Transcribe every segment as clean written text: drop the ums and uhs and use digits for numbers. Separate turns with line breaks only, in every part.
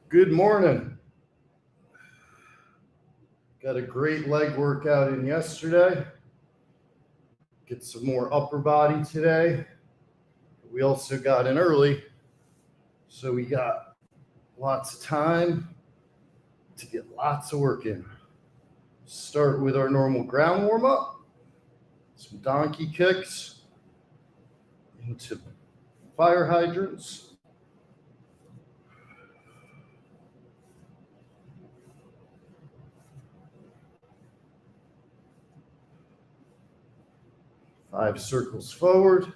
Good morning. Got a great leg workout in yesterday. Get some more upper body today. We also got in early, so we got lots of time to get lots of work in. Start with our normal ground warm up, some donkey kicks into fire hydrants. Five circles forward,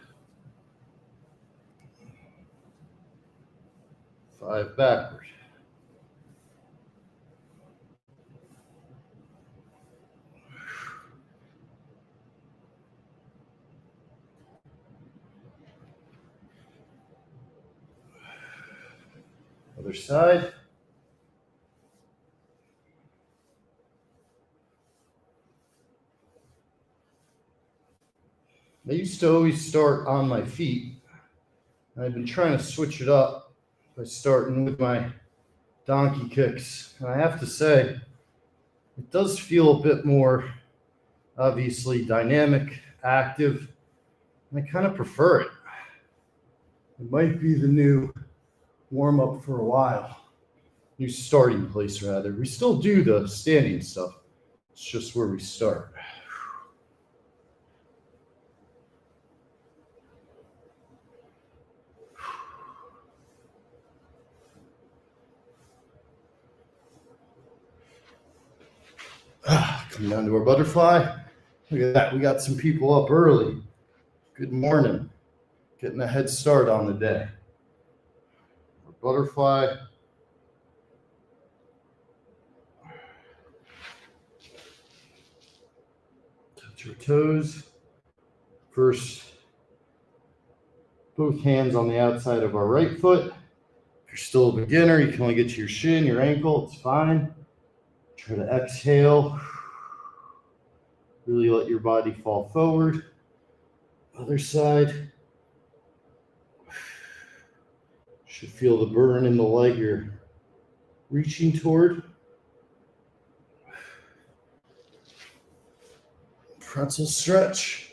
five backward. Other side. I used to always start on my feet. I've been trying to switch it up by starting with my donkey kicks. And I have to say, it does feel a bit more, obviously, dynamic, active, and I kind of prefer it. It might be the new warm up for a while, new starting place, rather. We still do the standing stuff, it's just where we start. Come down to our butterfly. Look at that. We got some people up early. Good morning. Getting a head start on the day. Our butterfly. Touch your toes. First, both hands on the outside of our right foot. If you're still a beginner, you can only get to your shin, your ankle. It's fine. Try to exhale. Really let your body fall forward. Other side. Should feel the burn in the leg you're reaching toward. Pretzel stretch.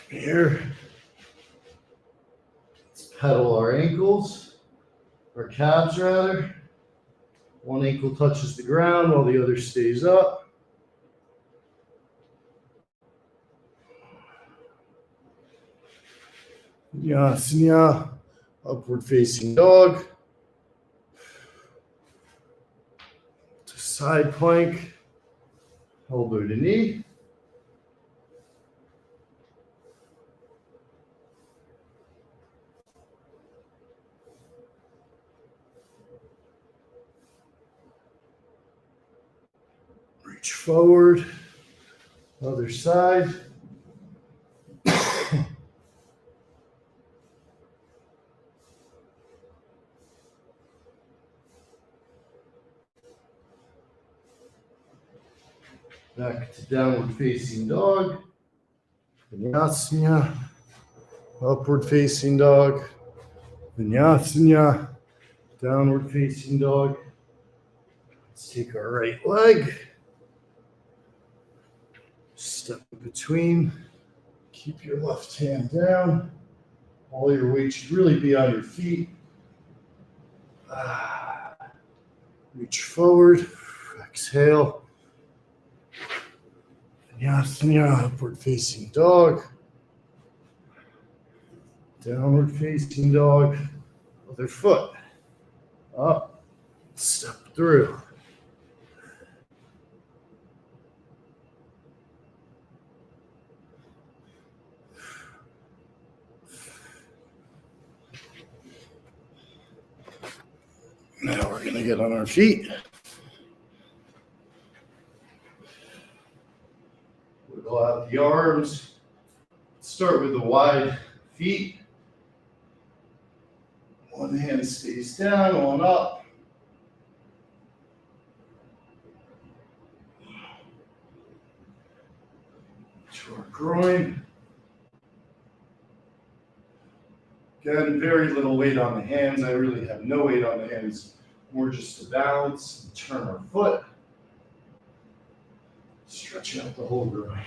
Here, let's pedal our ankles, our calves rather. One ankle touches the ground while the other stays up. Vinyasana, upward facing dog. To side plank, elbow to knee. Reach forward, other side. Back to downward facing dog. Vinyasana, upward facing dog. Vinyasana, downward facing dog. Let's take our right leg. Step in between. Keep your left hand down. All your weight should really be on your feet. Reach forward. Exhale. Vinyasana, upward facing dog. Downward facing dog. Other foot. Up. Step through. Now we're going to get on our feet. Wiggle out the arms. Start with the wide feet. One hand stays down, one up. To our groin. Again, very little weight on the hands. I really have no weight on the hands. More just to balance, turn our foot. Stretch out the whole groin.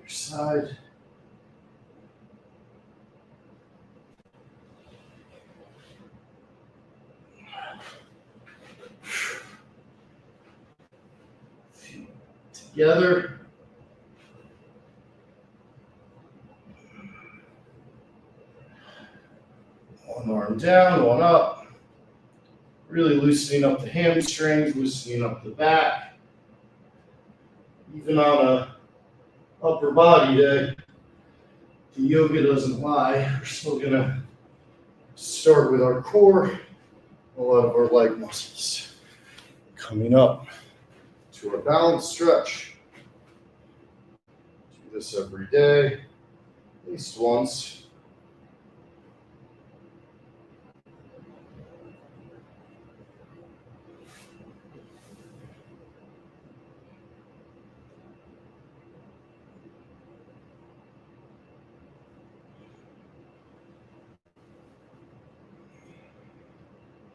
Other side. Feet together. One arm down, one up. Really loosening up the hamstrings, loosening up the back. Even on a upper body day, the yoga doesn't lie. We're still gonna start with our core, a lot of our leg muscles. Coming up to our balance stretch. Do this every day, at least once.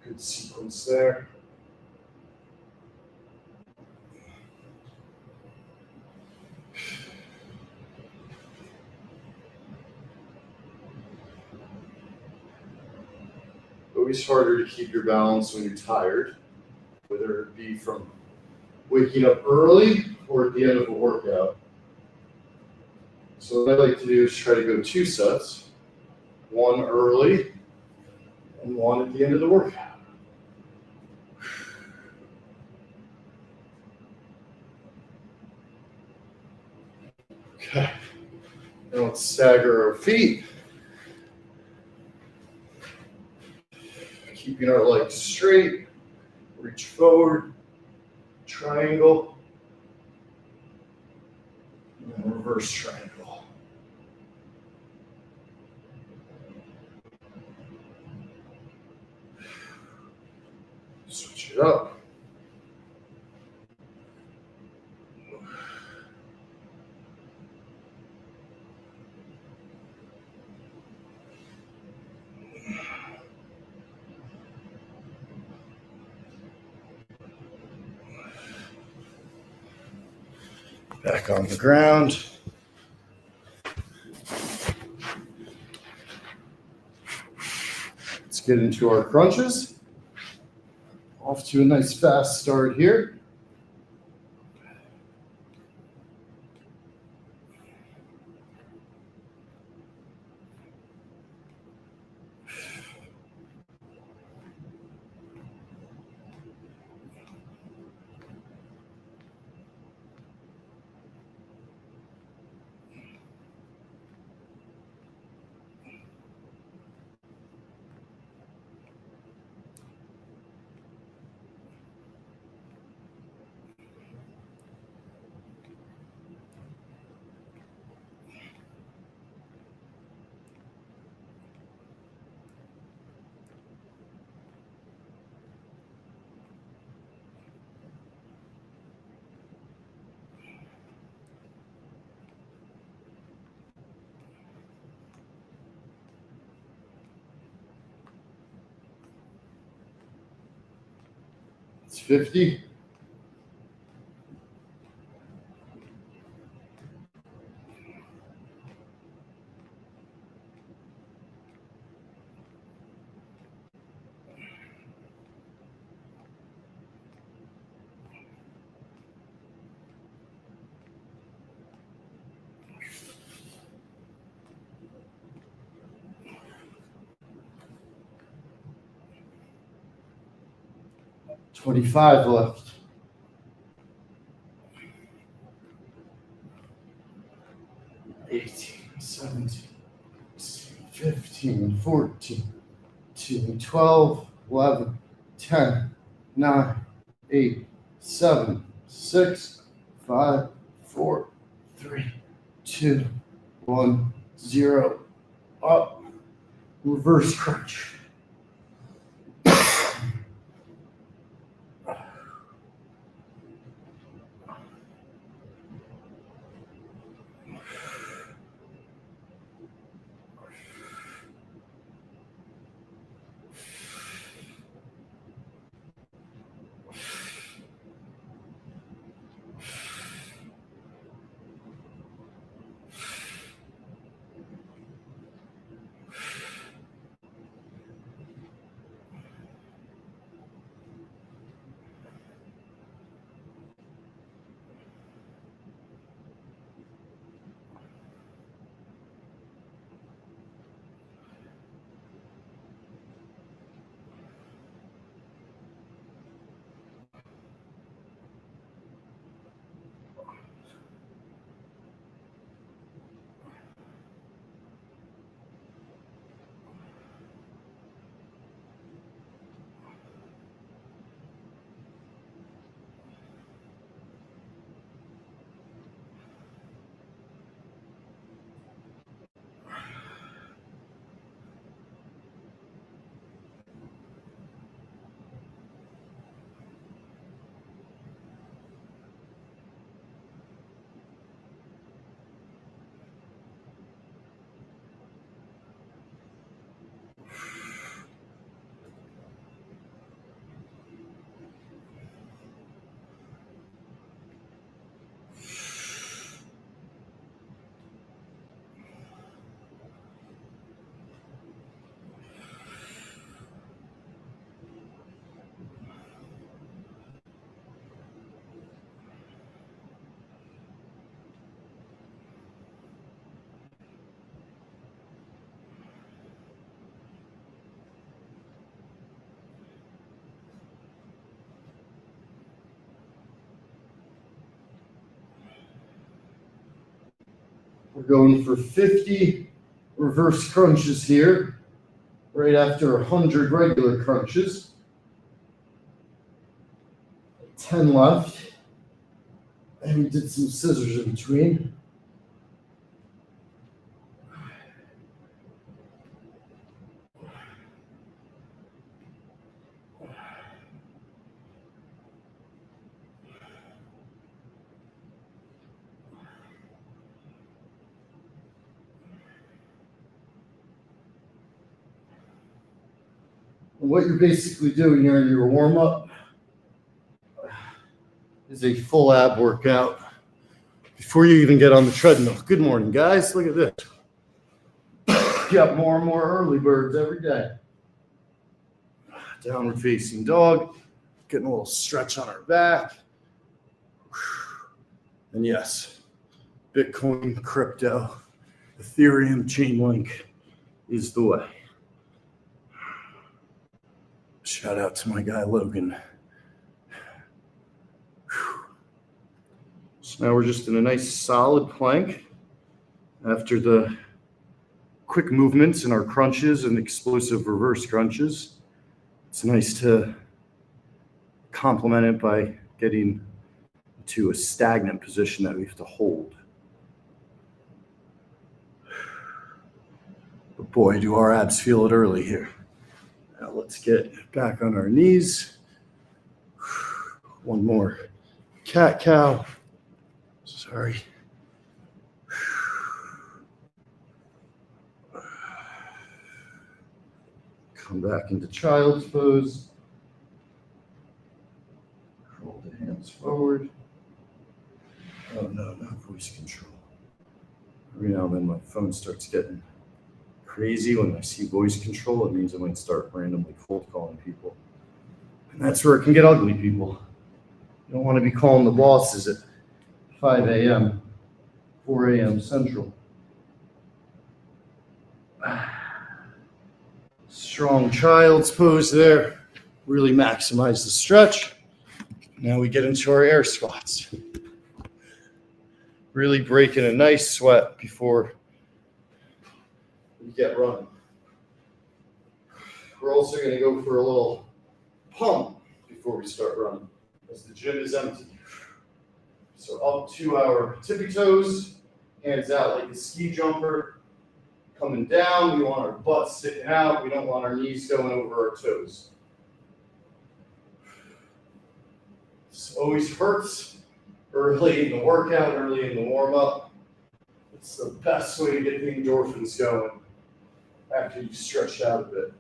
Good sequence there. Always harder to keep your balance when you're tired, whether it be from waking up early or at the end of a workout. So what I like to do is try to go 2 sets, one early and one at the end of the workout. Okay, now let's stagger our feet. Keeping our legs straight, reach forward, triangle, and reverse triangle. Switch it up. Back on the ground. Let's get into our crunches. Off to a nice fast start here. It's 50. $25 left. 18, 17, 15, 14, 12, 11, 10, 9, 8, 7, 6, 5, 4, 3, 2, 1, 0. Up. Reverse crunch. We're going for 50 reverse crunches here, right after 100 regular crunches. 10 left. And we did some scissors in between. And what you're basically doing here in your warm-up is a full ab workout before you even get on the treadmill. Good morning, guys. Look at this. Got more and more early birds every day. Downward facing dog. Getting a little stretch on our back. And yes, Bitcoin, crypto, Ethereum, Chainlink is the way. Shout out to my guy, Logan. So now we're just in a nice solid plank after the quick movements in our crunches and explosive reverse crunches. It's nice to complement it by getting to a stagnant position that we have to hold. But boy, do our abs feel it early here. Now let's get back on our knees. One more cat cow. Sorry. Come back into child's pose. Roll the hands forward. Oh no, not voice control. Every now and then my phone starts getting crazy. When I see voice control, it means I might start randomly cold calling people. And that's where it can get ugly, people. You don't want to be calling the bosses at 5 a.m., 4 a.m. Central. Strong child's pose there. Really maximize the stretch. Now we get into our air squats. Really breaking a nice sweat before we get running. We're also going to go for a little pump before we start running, as the gym is empty. So up to our tippy toes, hands out like a ski jumper. Coming down, we want our butt sticking out. We don't want our knees going over our toes. This always hurts early in the workout, early in the warm-up. It's the best way to get the endorphins going after you've stretched out a bit.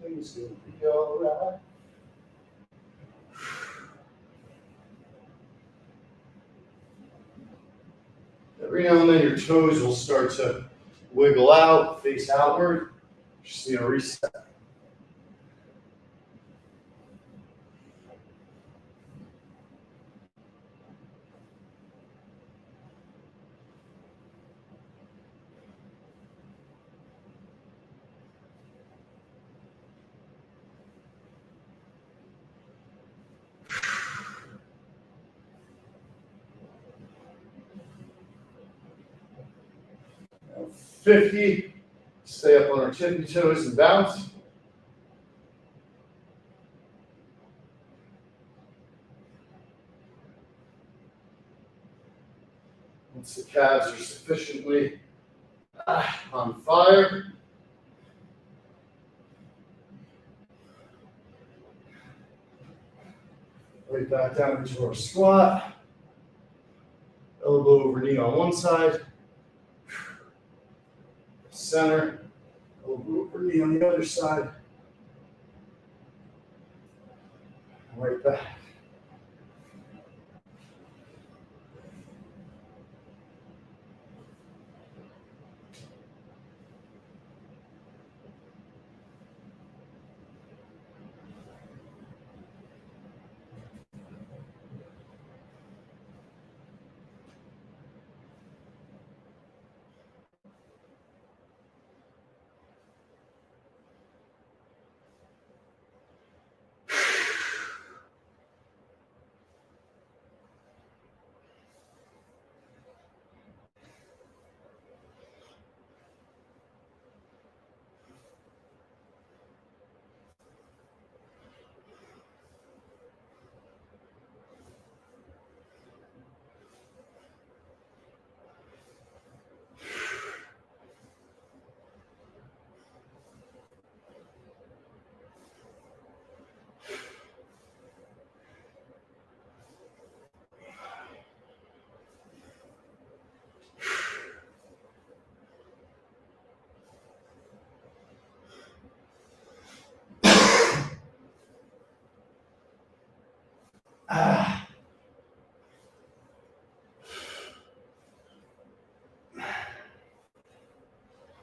everything's gonna be all right. Every now and then your toes will start to wiggle out, face outward. Just need a reset. Now 50, stay up on our tippy toes and bounce. Once the calves are sufficiently on fire, right back down into our squat. Elbow over knee on one side. Center. Elbow over knee on the other side. Right back.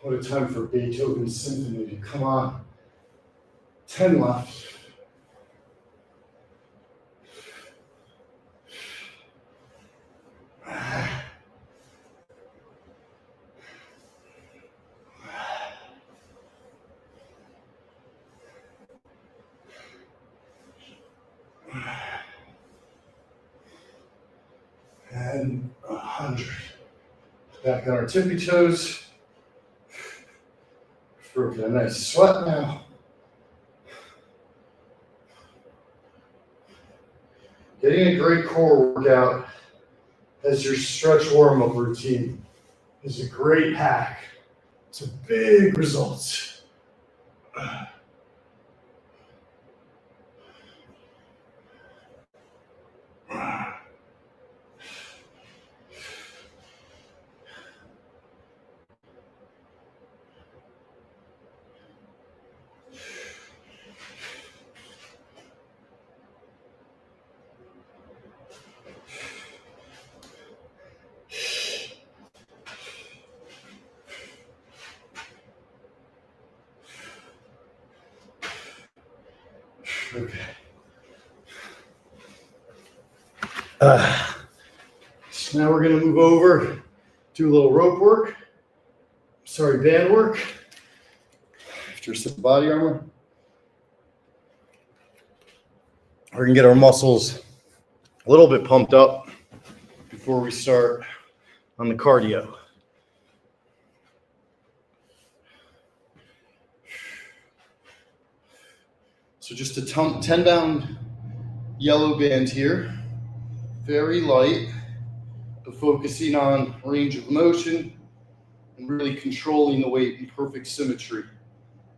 What a time for Beethoven's symphony to come on. 10 left. And 100. Back on our tippy toes. Broken a nice sweat now. Getting a great core workout as your stretch warm-up routine is a great hack to big results. Okay. So now we're going to move over, do a little rope work. Band work. After some body armor. We're going to get our muscles a little bit pumped up before we start on the cardio. So just a 10-pound yellow band here, very light, but focusing on range of motion and really controlling the weight in perfect symmetry,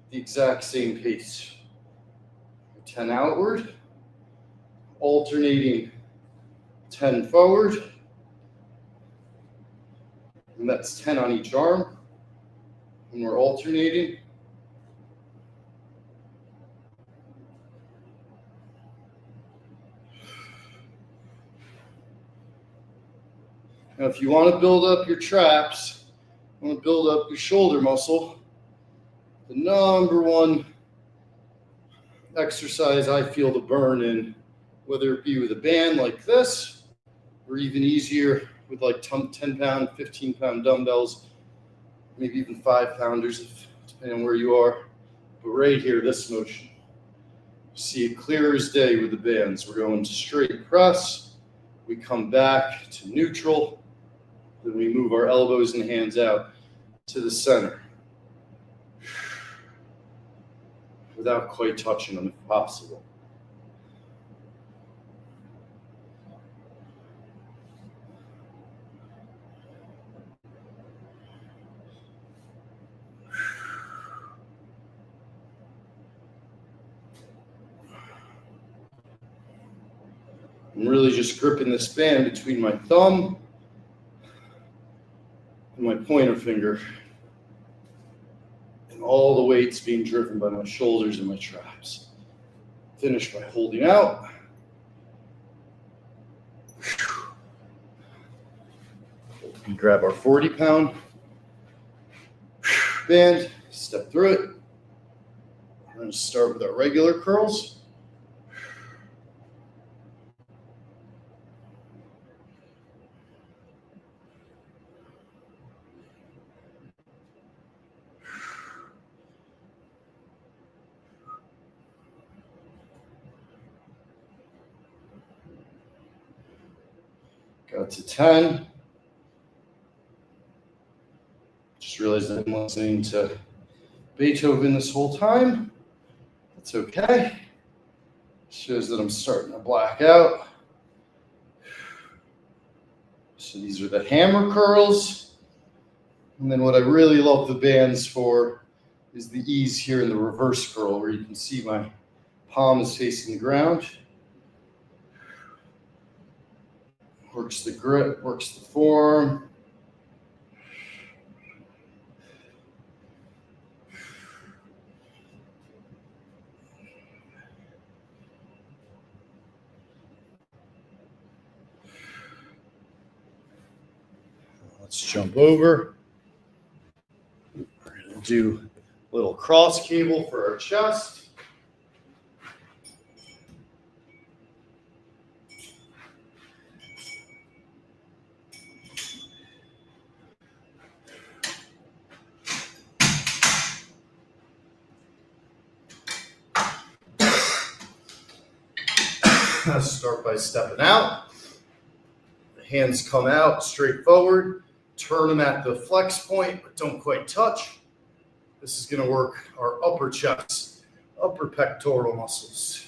the exact same pace. 10 outward, alternating 10 forward, and that's 10 on each arm, and we're alternating. Now, if you want to build up your traps, you want to build up your shoulder muscle, the number one exercise I feel to burn in, whether it be with a band like this, or even easier with like 10-pound, 15-pound dumbbells, maybe even 5-pounders, depending on where you are. But right here, this motion, you see it clear as day with the bands. We're going straight press. We come back to neutral. Then we move our elbows and hands out to the center without quite touching them if possible. I'm really just gripping this band between my thumb and my pointer finger. And all the weight's being driven by my shoulders and my traps. Finish by holding out. We grab our 40-pound band, step through it. We're going to start with our regular curls. Got to 10. Just realized I've been listening to Beethoven this whole time. That's okay. Shows that I'm starting to black out. So these are the hammer curls. And then what I really love the bands for is the ease here in the reverse curl, where you can see my palm is facing the ground. Works the grip, works the form. Let's jump over. We're going to do a little cross cable for our chest. Start by stepping out. The hands come out straight forward. Turn them at the flex point, but don't quite touch. This is going to work our upper chest, upper pectoral muscles.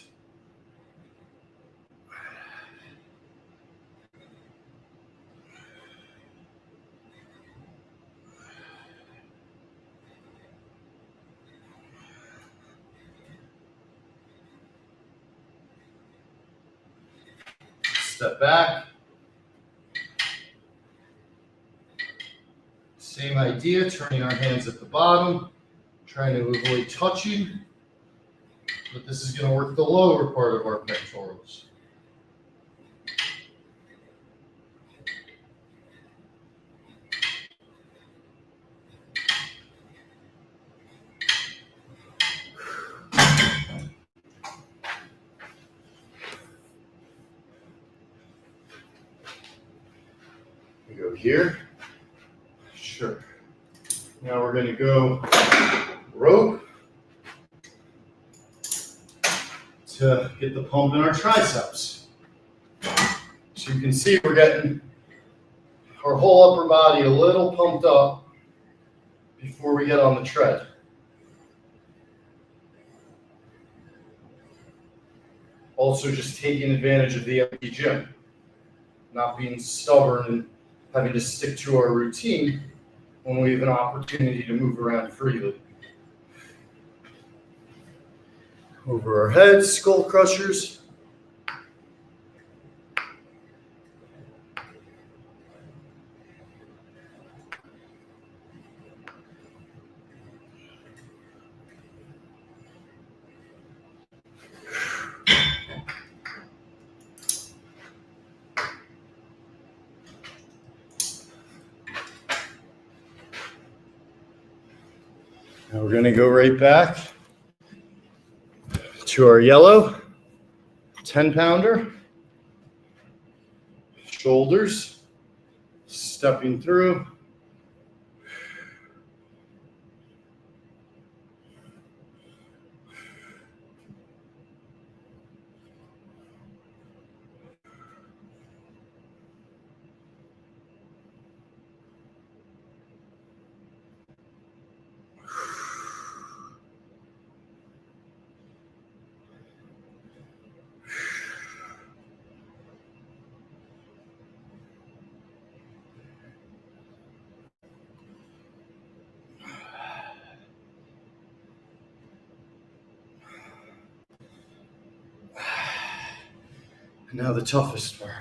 Step back. Same idea, turning our hands at the bottom, trying to avoid touching, but this is going to work the lower part of our pectorals. We go here. Sure. Now we're going to go rope to get the pump in our triceps. So you can see we're getting our whole upper body a little pumped up before we get on the tread. Also just taking advantage of the empty gym, not being stubborn and having to stick to our routine when we have an opportunity to move around freely. Over our heads, skull crushers. Now we're going to go right back to our yellow 10-pounder. Shoulders, stepping through. Now the toughest part.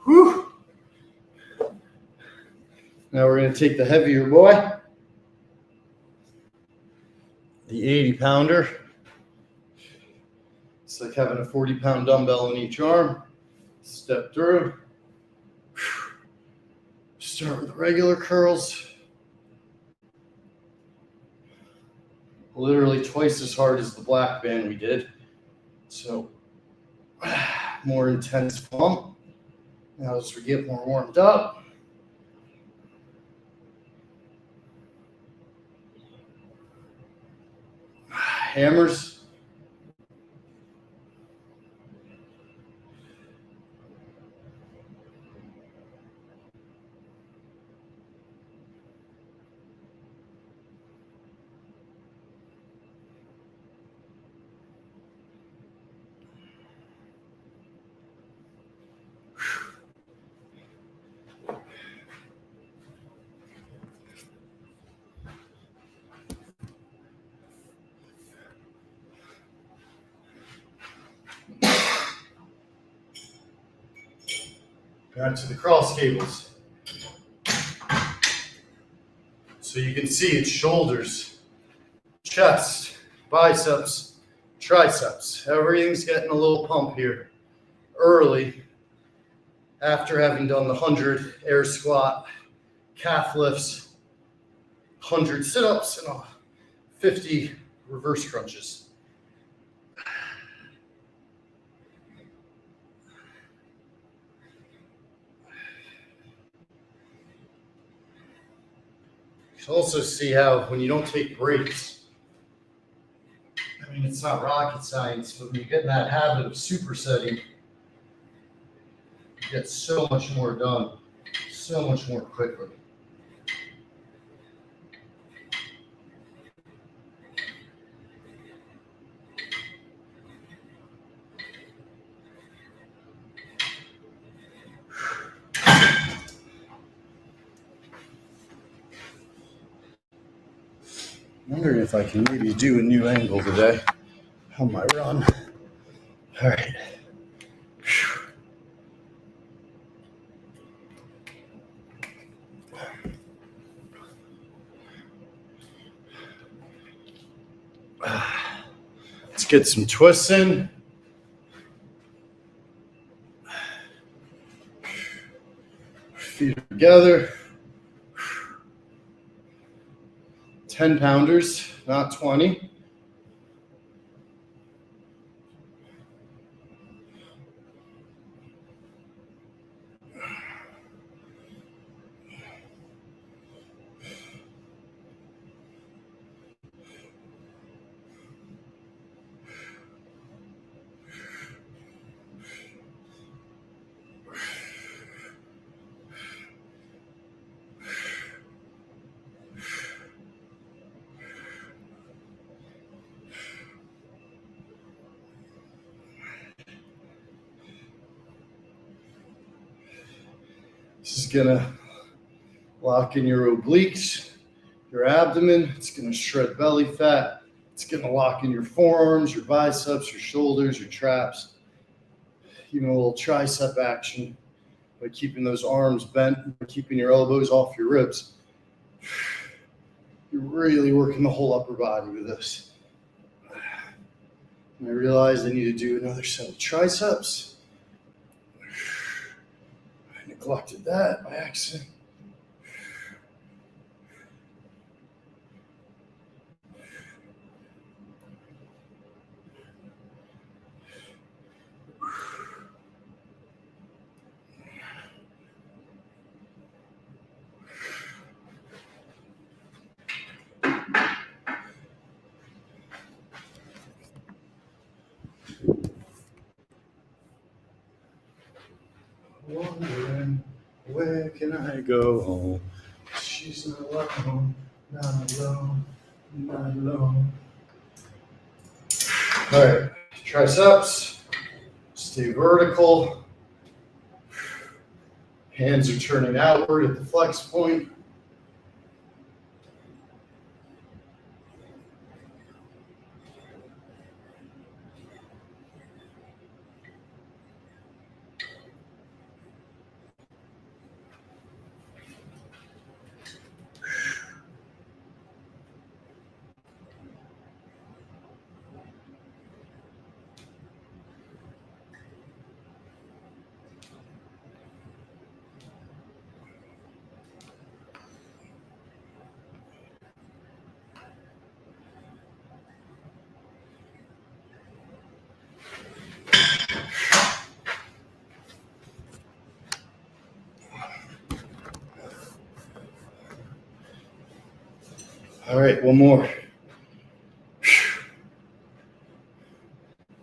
Whew. Now we're going to take the heavier boy, the 80-pounder. It's like having a 40-pound dumbbell in each arm. Step through. Start with regular curls. Literally twice as hard as the black band we did. So more intense pump. Now as we get more warmed up, hammers. Back to the cross cables. So you can see it's shoulders, chest, biceps, triceps. Everything's getting a little pump here early after having done the 100 air squat, calf lifts, 100 sit-ups, and 50 reverse crunches. You can also see how when you don't take breaks, I mean, it's not rocket science, but when you get in that habit of supersetting, you get so much more done, so much more quickly. I'm wondering if I can maybe do a new angle today on my run. All right. Let's get some twists in. Feet are together. 10-pounders, not 20. This is gonna lock in your obliques, your abdomen. It's gonna shred belly fat. It's getting a lock in your forearms, your biceps, your shoulders, your traps, even a little tricep action by keeping those arms bent, by keeping your elbows off your ribs. You're really working the whole upper body with this. And I realized I need to do another set of triceps. I neglected that by accident. Wondering, where can I go home? She's not alone, not alone, not alone. All right, triceps, stay vertical. Hands are turning outward at the flex point. All right, one more.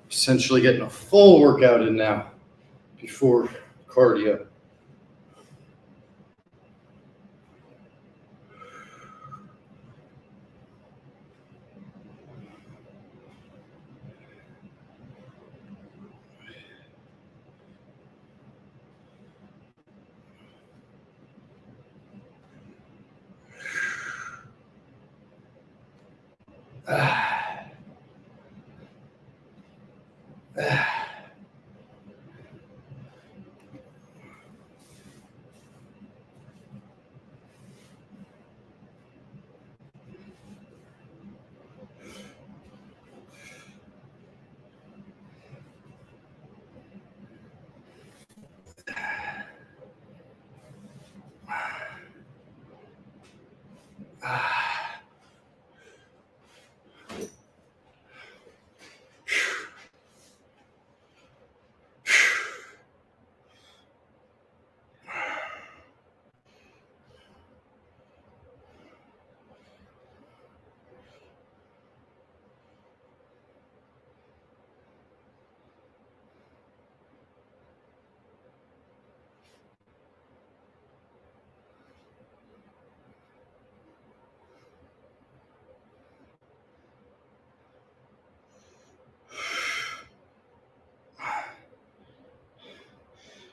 Essentially getting a full workout in now before cardio.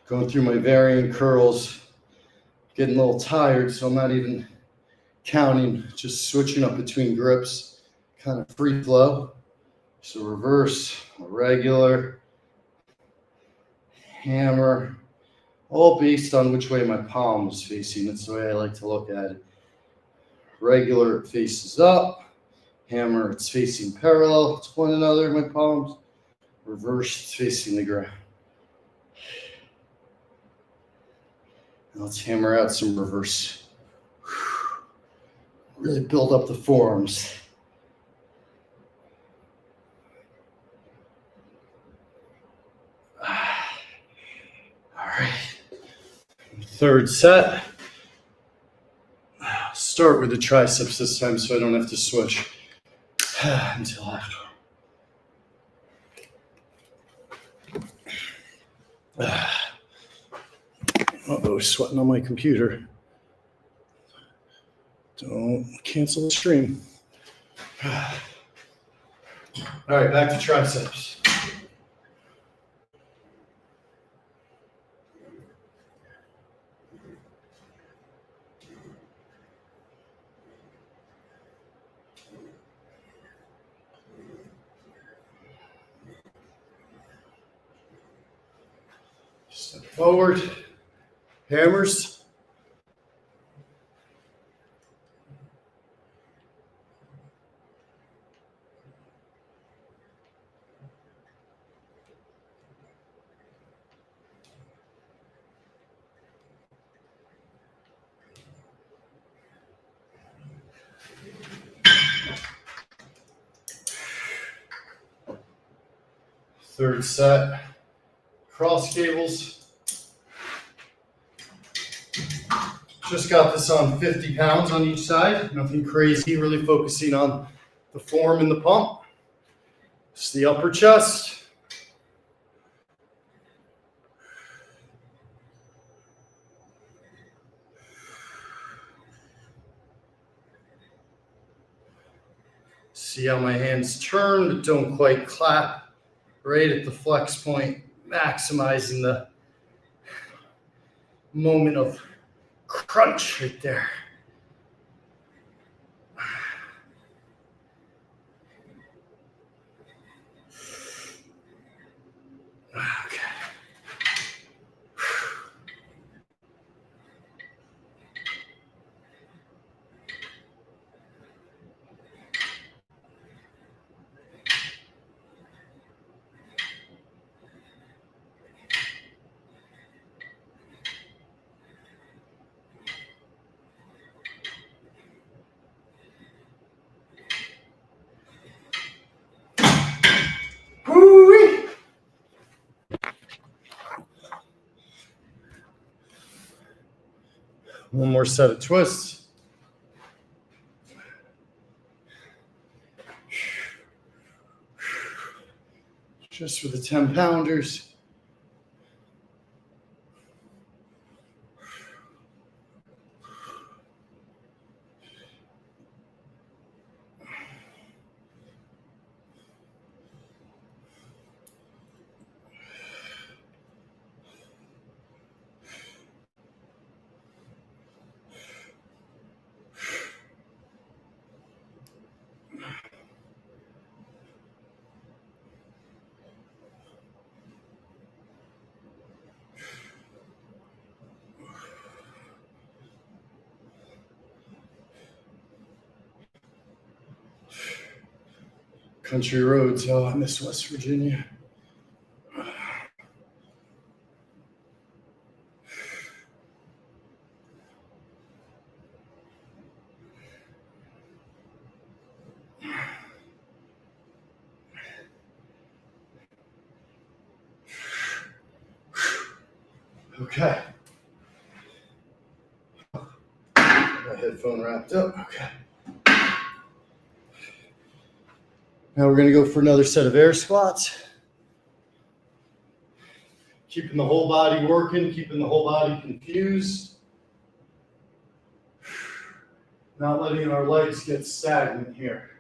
Going through my varying curls, getting a little tired, so I'm not even counting, just switching up between grips, kind of free flow. So reverse, regular, hammer, all based on which way my palm is facing. That's the way I like to look at it. Regular, it faces up. Hammer, it's facing parallel to one another, my palms. Reverse, it's facing the ground. Now let's hammer out some reverse. Really build up the forearms. All right. Third set. Start with the triceps this time so I don't have to switch until after. Uh-oh, sweating on my computer. Don't cancel the stream. All right, back to triceps. Forward, hammers. Third set, cross cables. Just got this on 50 pounds on each side. Nothing crazy, really focusing on the form and the pump. Just the upper chest. See how my hands turn, but don't quite clap. Right at the flex point, maximizing the moment of crunch right there. Okay. Woo-wee. One more set of twists. Just for the 10 pounders. Country roads. Oh, I miss West Virginia. Okay. My headphone wrapped up. Okay. Now we're going to go for another set of air squats. Keeping the whole body working, keeping the whole body confused. Not letting our legs get stagnant here.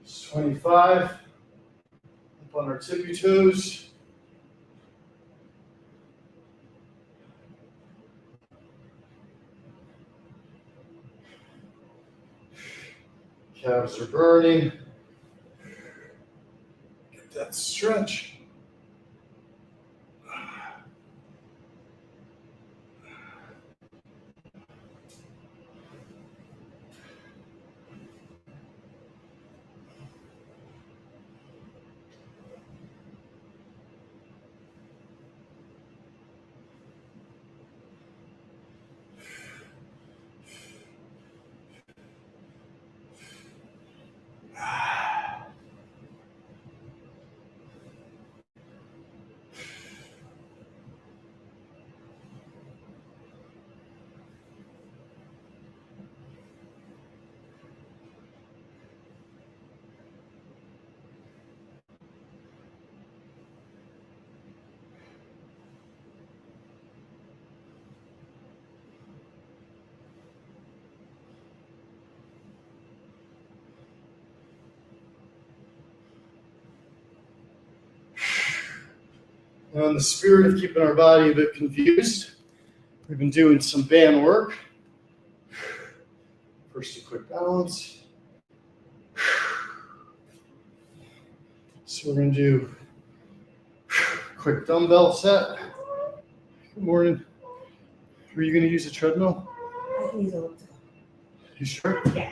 It's 25. Up on our tippy toes. Calves are burning. Get that stretch. Now, in the spirit of keeping our body a bit confused, we've been doing some band work. First, a quick balance. So we're going to do a quick dumbbell set. Good morning. Are you going to use a treadmill?
I can use a elliptical.
You sure?
Yeah.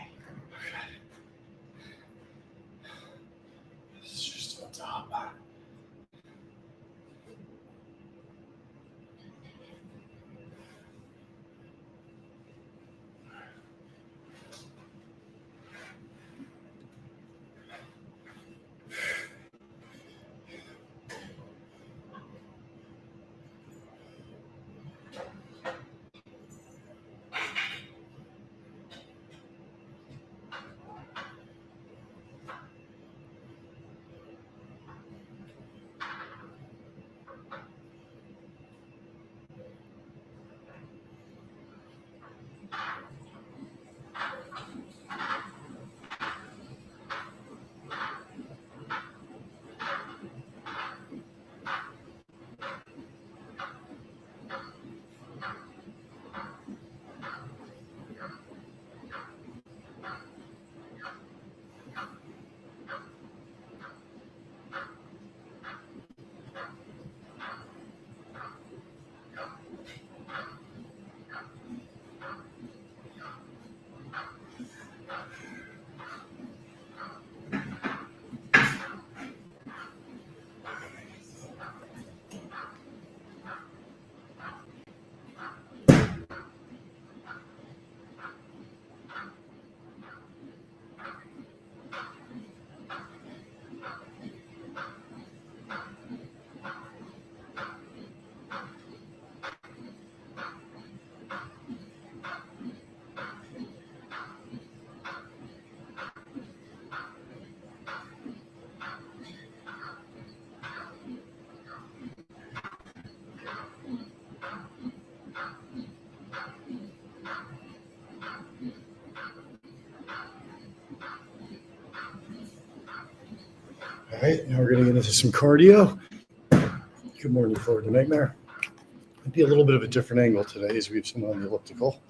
This is just on top. All right, now we're going to get into some cardio. Good morning, Florida Nightmare. It'll be a little bit of a different angle today as we have some on the elliptical.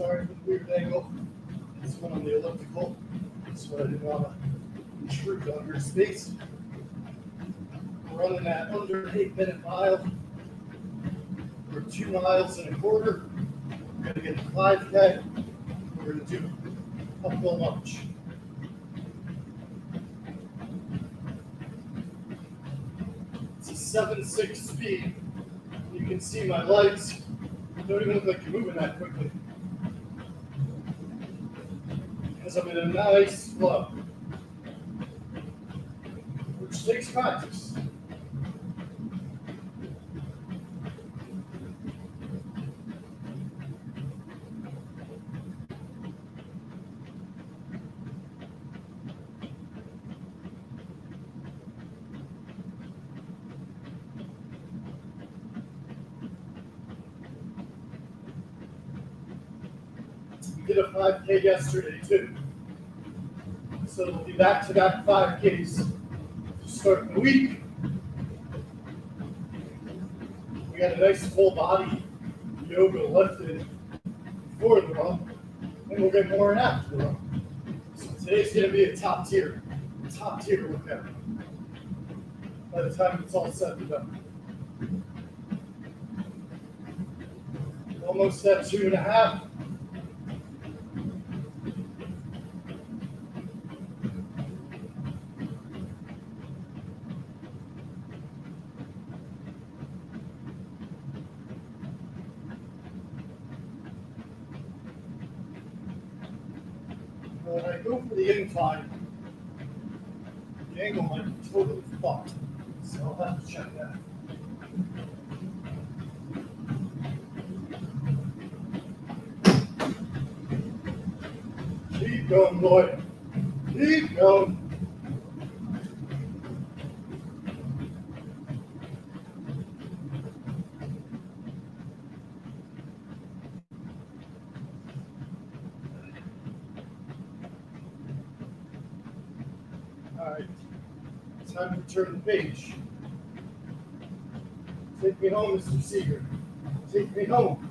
Sorry for the weird angle. This one on the elliptical. So I didn't want to intrude on your space. We're running at under an 8-minute mile. We're 2 miles and a quarter. We're going to get to 5K. We're going to do uphill march. It's a 7.6 speed. You can see my legs don't even look like you're moving that quickly. Because I'm in a nice flow, which takes practice. We did a 5K yesterday too. So we'll be back-to-back 5Ks to start the week. We got a nice full body yoga lifted before the run, and we'll get more in after the run. So today's going to be a top tier workout by the time it's all said and done. Almost at 2.5. When I go for the incline, the angle might be totally fucked, so I'll have to check that. Keep going, boy. Keep going. All right, time to turn the page. Take me home, Mr. Seeger. Take me home.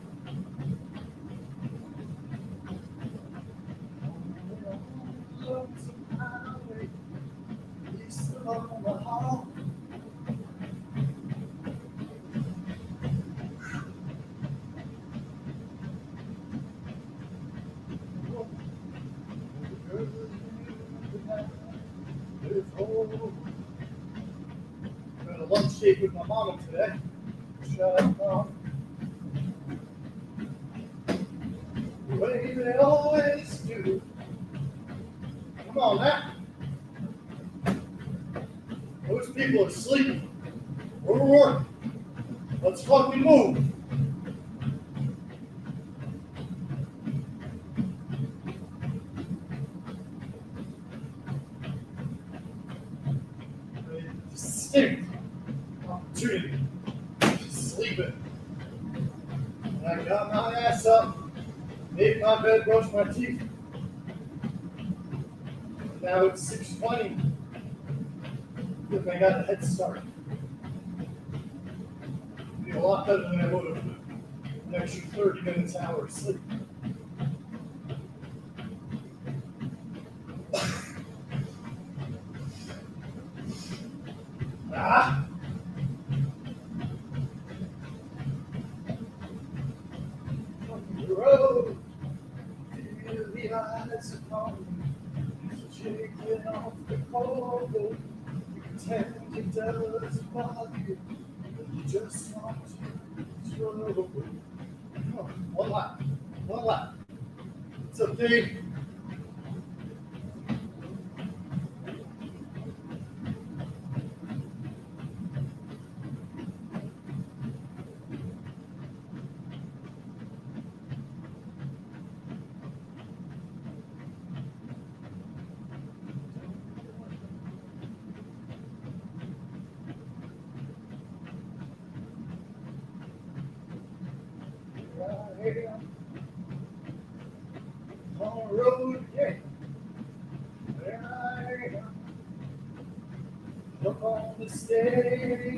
Got a lunch date with my mama today. Shut up, Mom. The way they always do. Come on now. Most people are sleeping. We're working. Let's fucking move. Distinct opportunity to sleep in. And I got my ass up, made my bed, brushed my teeth. Now it's 6:20. Look, I got a head start. Be a lot better than I would have with an extra 30 minutes, hour of sleep. Ah! The road, feel the eyes upon me, shaking off the cold. You pretend it doesn't bother you, but you just want to struggle. Come on, one lap. It's okay. On the road again. There I am. Up on the stage.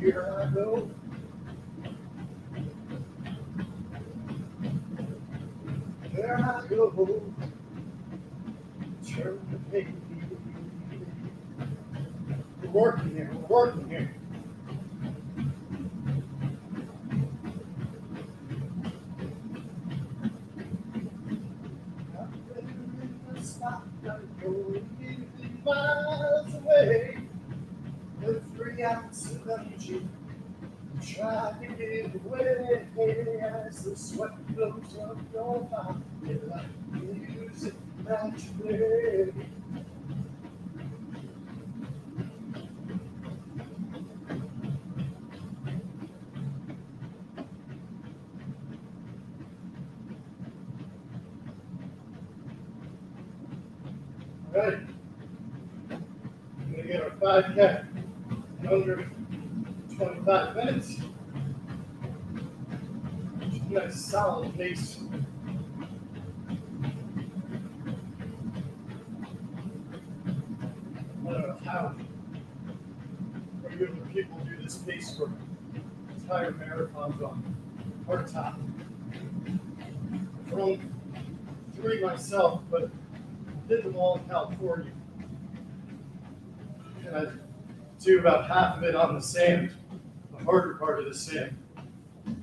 Here I go. Everywhere I go, turn the page. We're working here. We're working here. Stop, going 50 miles away. With 3 ounces of energy, try to get away as the sweat flows up your body like music that you play. All right, we're gonna get our 5K in under 25 minutes. Just a nice solid pace. I don't know how regular people do this pace for entire marathons on hard top. I've run 3 myself, but did them all in California. And I do about half of it on the sand, the harder part of the sand,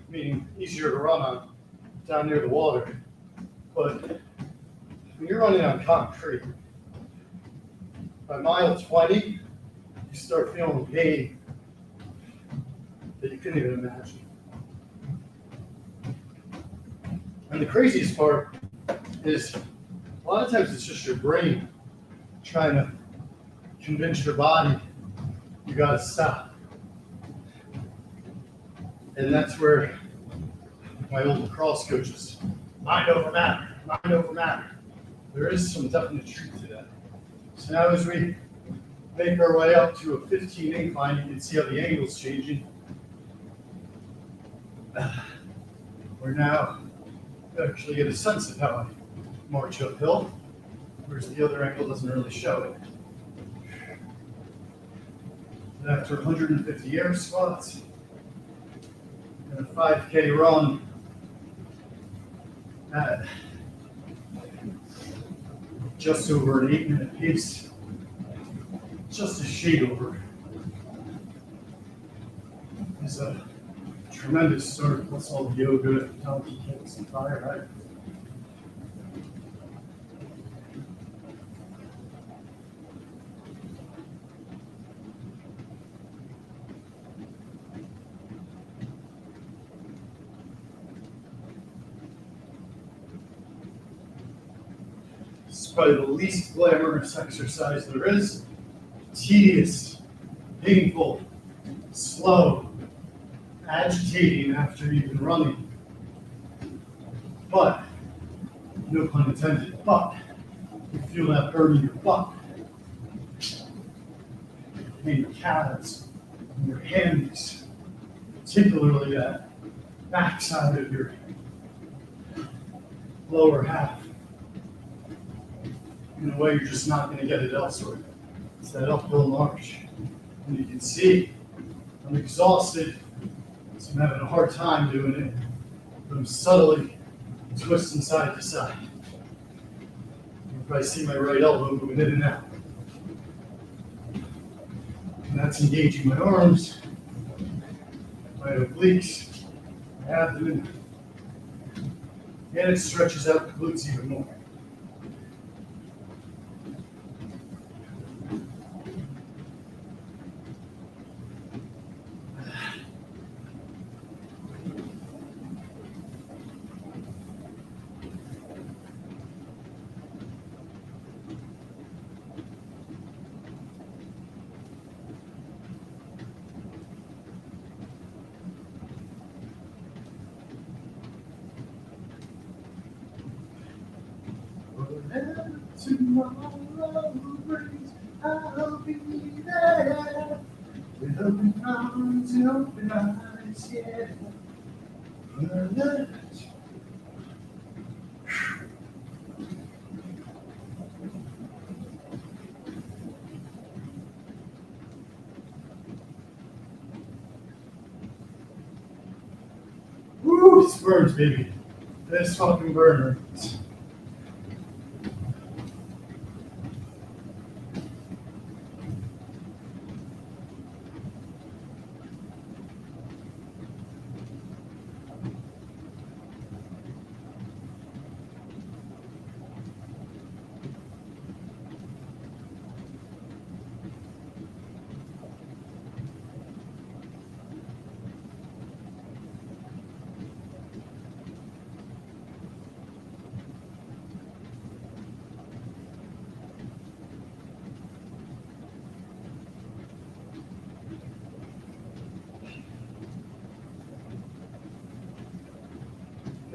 meaning easier to run on down near the water. But when you're running on concrete, by mile 20, you start feeling pain that you couldn't even imagine. And the craziest part is a lot of times it's just your brain trying to convince your body you gotta stop. And that's where my old lacrosse coaches, mind over matter, mind over matter. There is some definite truth to that. So now as we make our way up to a 15 incline, you can see how the angle's changing. We're now actually get a sense of how I march uphill, whereas the other angle doesn't really show it. And after 150 air squats and a 5K run at just over an 8-minute pace, just a shade over, is a tremendous start. Plus all the yoga, donkey kicks, and fire height. It's probably the least glamorous exercise there is. Tedious, painful, slow, agitating after you've been running. But, no pun intended, but you feel that burn in your butt, in your calves, in your hammies, particularly that backside of your lower half. In a way you're just not going to get it elsewhere. It's that uphill march. And you can see I'm exhausted, so I'm having a hard time doing it, but I'm subtly twisting side to side. You can probably see my right elbow moving in and out. And that's engaging my arms, my obliques, my abdomen, and it stretches out the glutes even more. Whatever tomorrow brings, I'll be there. With open arms and open eyes, yeah. Woo, this burns, baby. This fucking burns.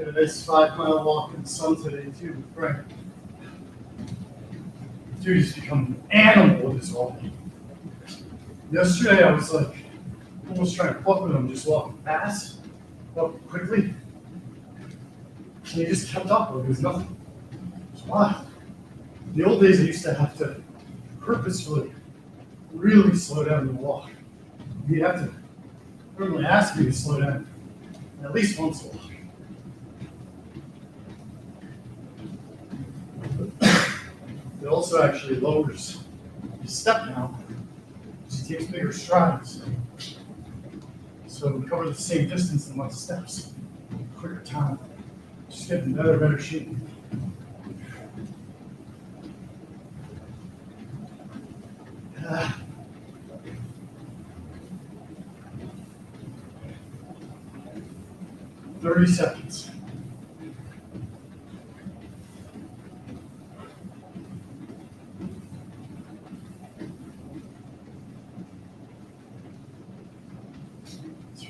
Did a nice 5-mile walk in the sun today too with Frank. Dude, he's become an animal with his walking. Yesterday I was like almost trying to fuck with him, just walking fast, walking quickly. And he just kept up like it was nothing. It was wild. In the old days I used to have to purposefully really slow down to walk. He'd have to normally ask me to slow down at least once a while. It also actually lowers his step now because he takes bigger strides. So we cover the same distance in my steps, quicker time, just getting better shape. Uh, 30 seconds.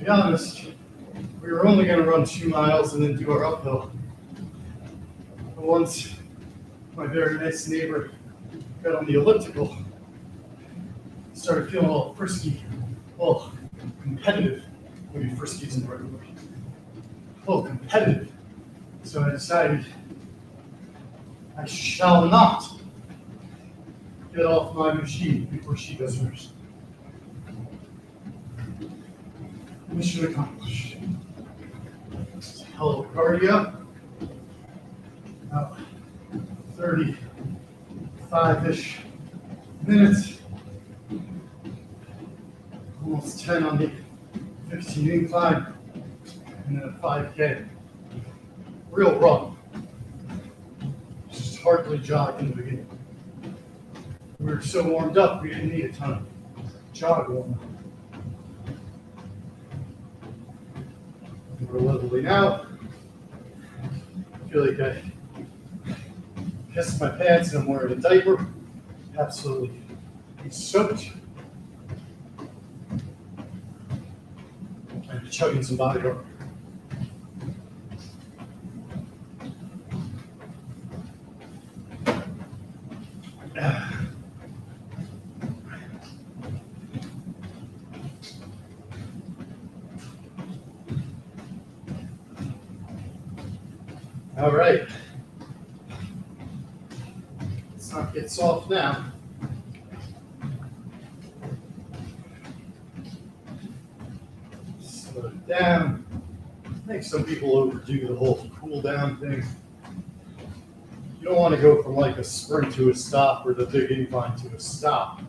To be honest, we were only going to run 2 miles and then do our uphill. But once my very nice neighbor got on the elliptical, started feeling a little frisky, a little competitive. Maybe frisky isn't the right word. A little competitive. So I decided I shall not get off my machine before she does hers. Mission accomplished. It's a hell of a cardio. About 35-ish minutes. Almost 10 on the 15 incline. And then a 5K. Real run. Just hardly jogged in the beginning. We were so warmed up, we didn't need a ton of jog warm up. We're leveling out. I feel like I pissed my pants and I'm wearing a diaper. Absolutely soaked. I'm chugging some bodyguard. All right. Let's not get soft now. Slow it down. I think some people overdo the whole cool down thing. You don't want to go from like a sprint to a stop or the big incline to a stop.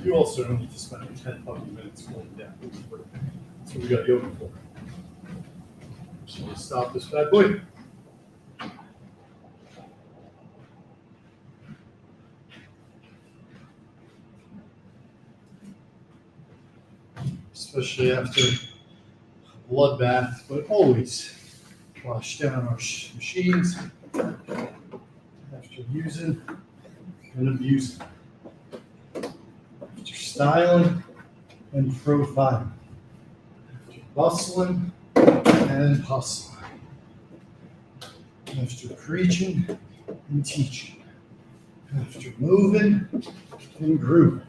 You also don't need to spend 10 fucking minutes cooling down. That's what we got yoga for. Just want to stop this bad boy. Especially after a bloodbath, but always wash down our machines after using and abusing, after styling and profiling, after bustling and hustling, after preaching and teaching, after moving and grooving,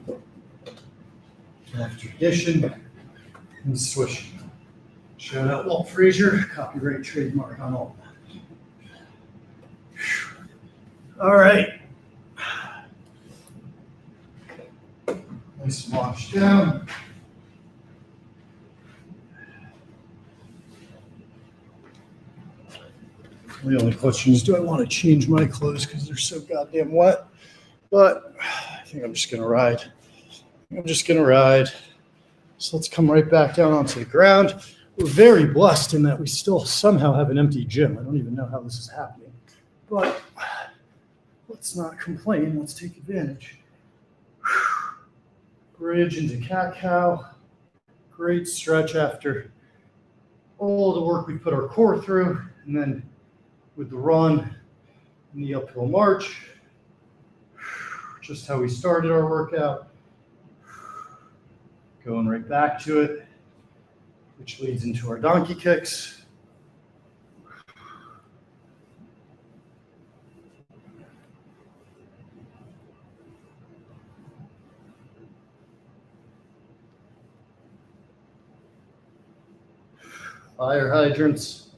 after dishing and swishing. Shout out Walt Frazier, copyright trademark on all that. All right. Nice wash down. The only question is, do I want to change my clothes because they're so goddamn wet? But I think I'm just going to ride. So let's come right back down onto the ground. We're very blessed in that we still somehow have an empty gym. I don't even know how this is happening. But let's not complain. Let's take advantage. Bridge into cat-cow. Great stretch after all the work we put our core through. And then with the run and the uphill march, just how we started our workout. Going right back to it, which leads into our donkey kicks. Fire hydrants.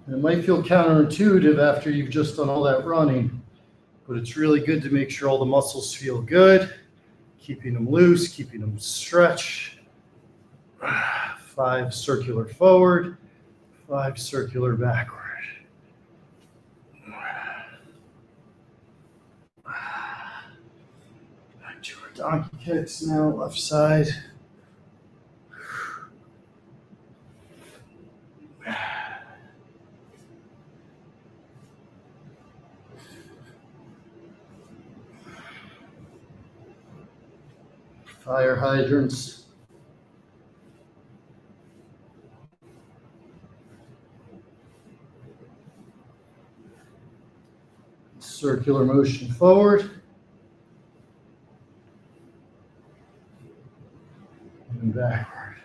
It might feel counterintuitive after you've just done all that running, but it's really good to make sure all the muscles feel good, keeping them loose, keeping them stretched. 5 circular forward, 5 circular backward. Back to our donkey kicks now, left side. Fire hydrants. Circular motion forward. And backward.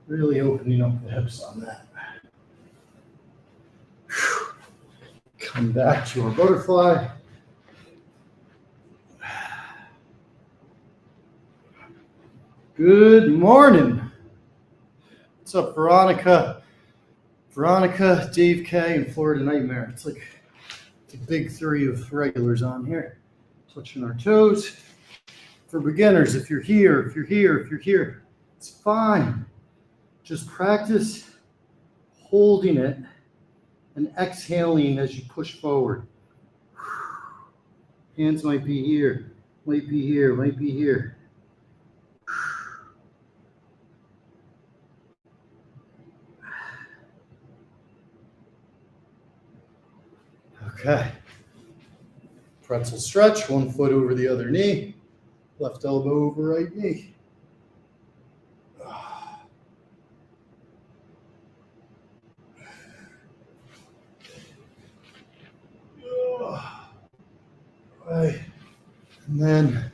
Really opening up the hips on that. Come back to our butterfly. Good morning. What's up, Veronica? Veronica, Dave K, and Florida Nightmare. It's like the big 3 of regulars on here. Touching our toes. For beginners, if you're here, it's fine. Just practice holding it and exhaling as you push forward. Hands might be here, might be here, might be here. Okay. Pretzel stretch, 1 foot over the other knee, left elbow over right knee. Right. And then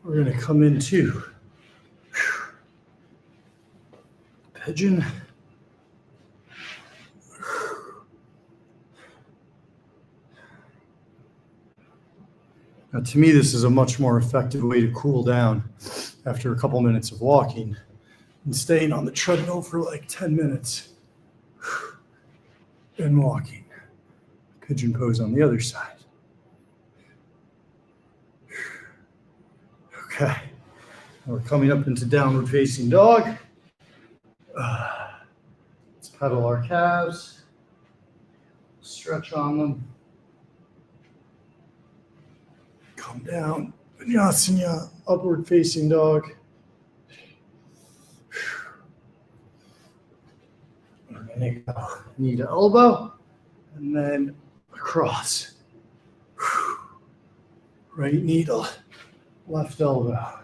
we're going to come into pigeon. Now, to me, this is a much more effective way to cool down after a couple minutes of walking and staying on the treadmill for like 10 minutes and walking. Pigeon pose on the other side. Okay, we're coming up into downward facing dog. Let's pedal our calves, stretch on them. Come down, Vinyasana, upward facing dog. We're gonna go knee to elbow, and then across. Right needle, left elbow.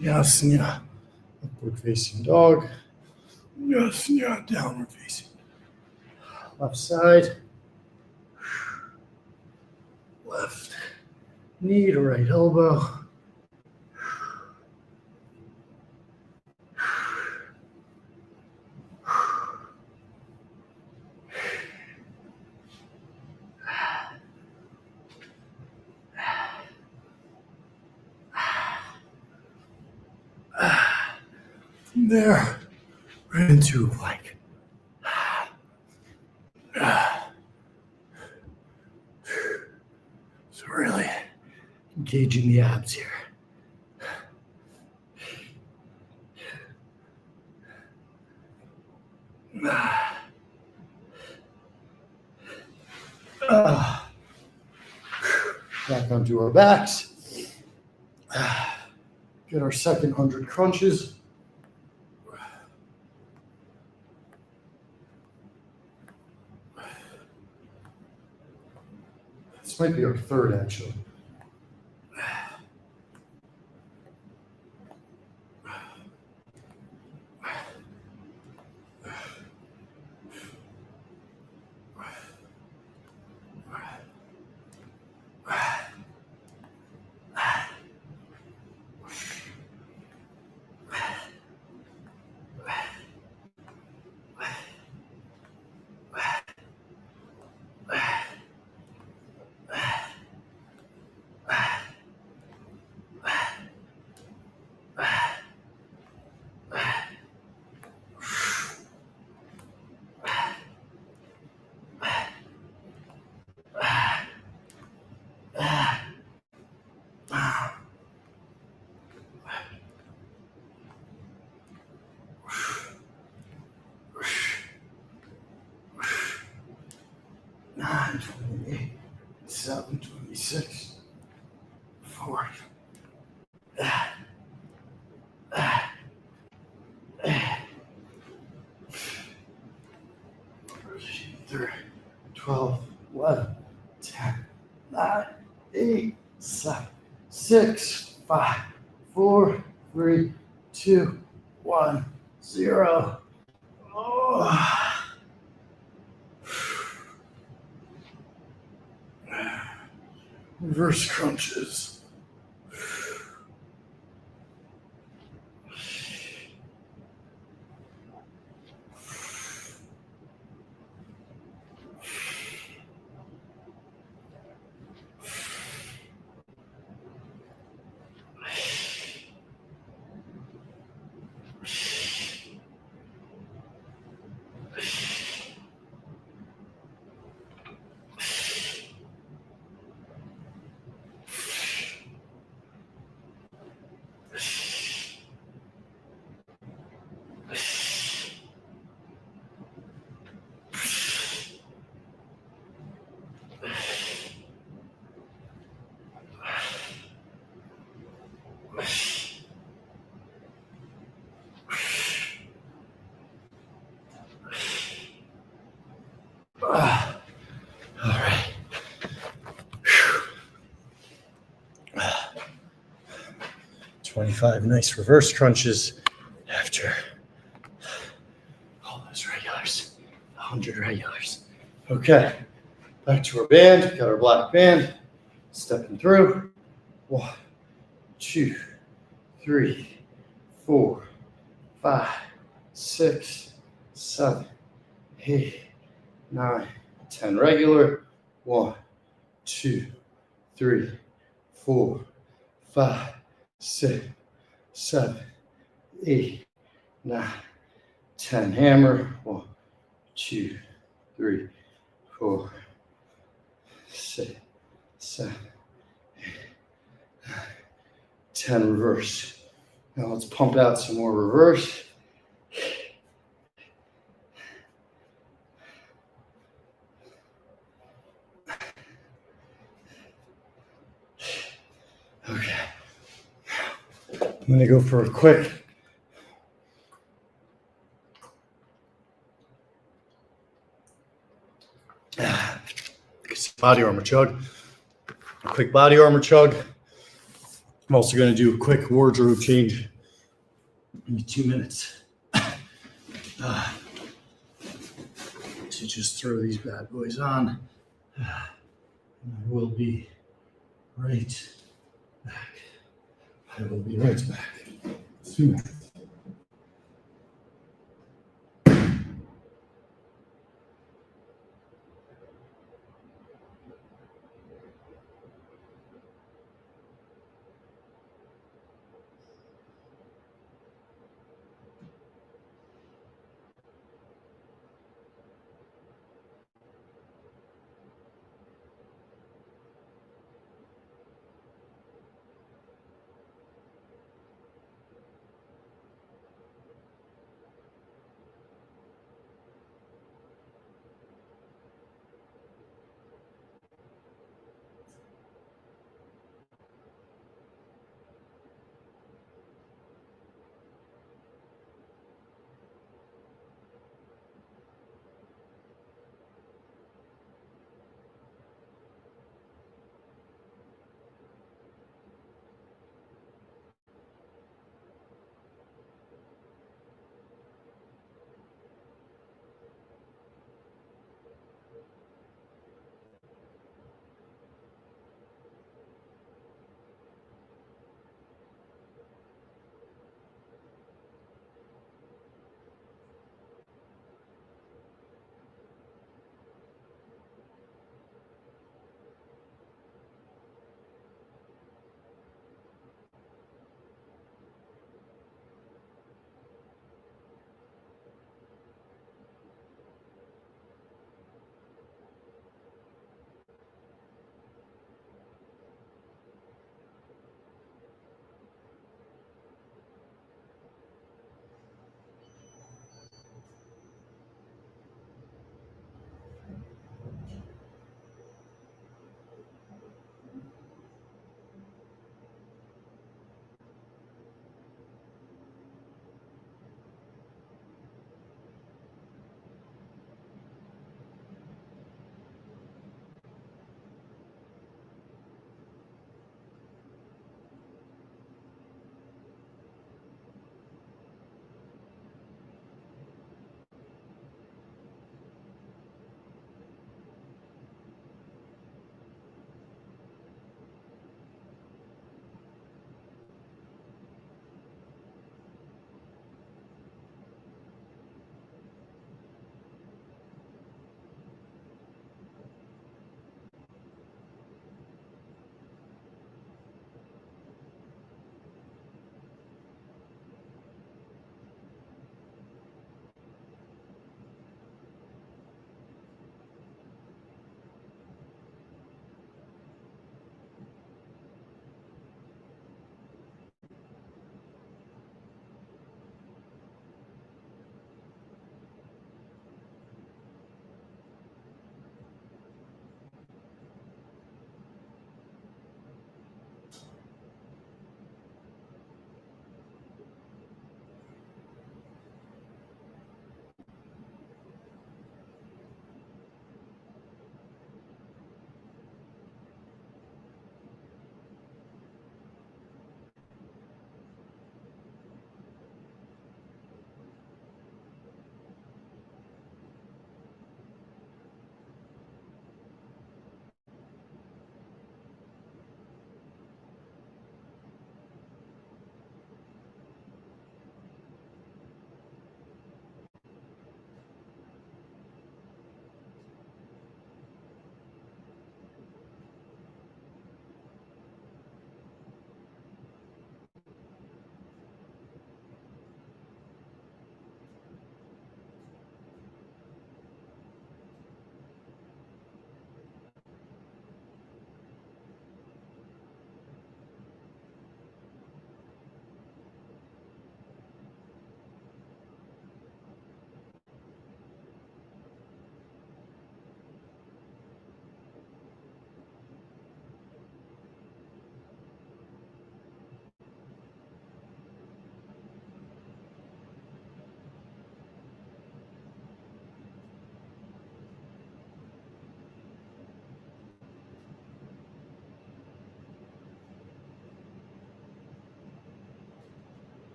Yasana, upward facing dog. Yasana, downward facing. Left side. Left knee to right elbow. From there, right into a plank. So really engaging the abs here. Back onto our backs. Get our second 100 crunches. This might be our third, actually. 9, 28, 7, 26, 4, 3, 12, 11, 10, 9, 8, 7, 6, 5, 4, 3, 2, 1, 0. Oh. Reverse crunches. All right. 25 nice reverse crunches after all those regulars, 100 regulars. Okay, back to our band. Got our black band. Stepping through. 1, 2, 3, 4, 5, 6, 7, 8, 9, 10 regular. 1, 2, 3, 4, 5, 6, 7, 8, 9, 10 hammer. 1, 2, 3, 4, 6, 7, 8, 9, 10 reverse. Now let's pump out some more reverse. Okay. I'm going to go for a quick body armor chug. A quick body armor chug. I'm also going to do a quick wardrobe change. Maybe 2 minutes. To just throw these bad boys on. And I will be right back. I will be right back. 2 minutes.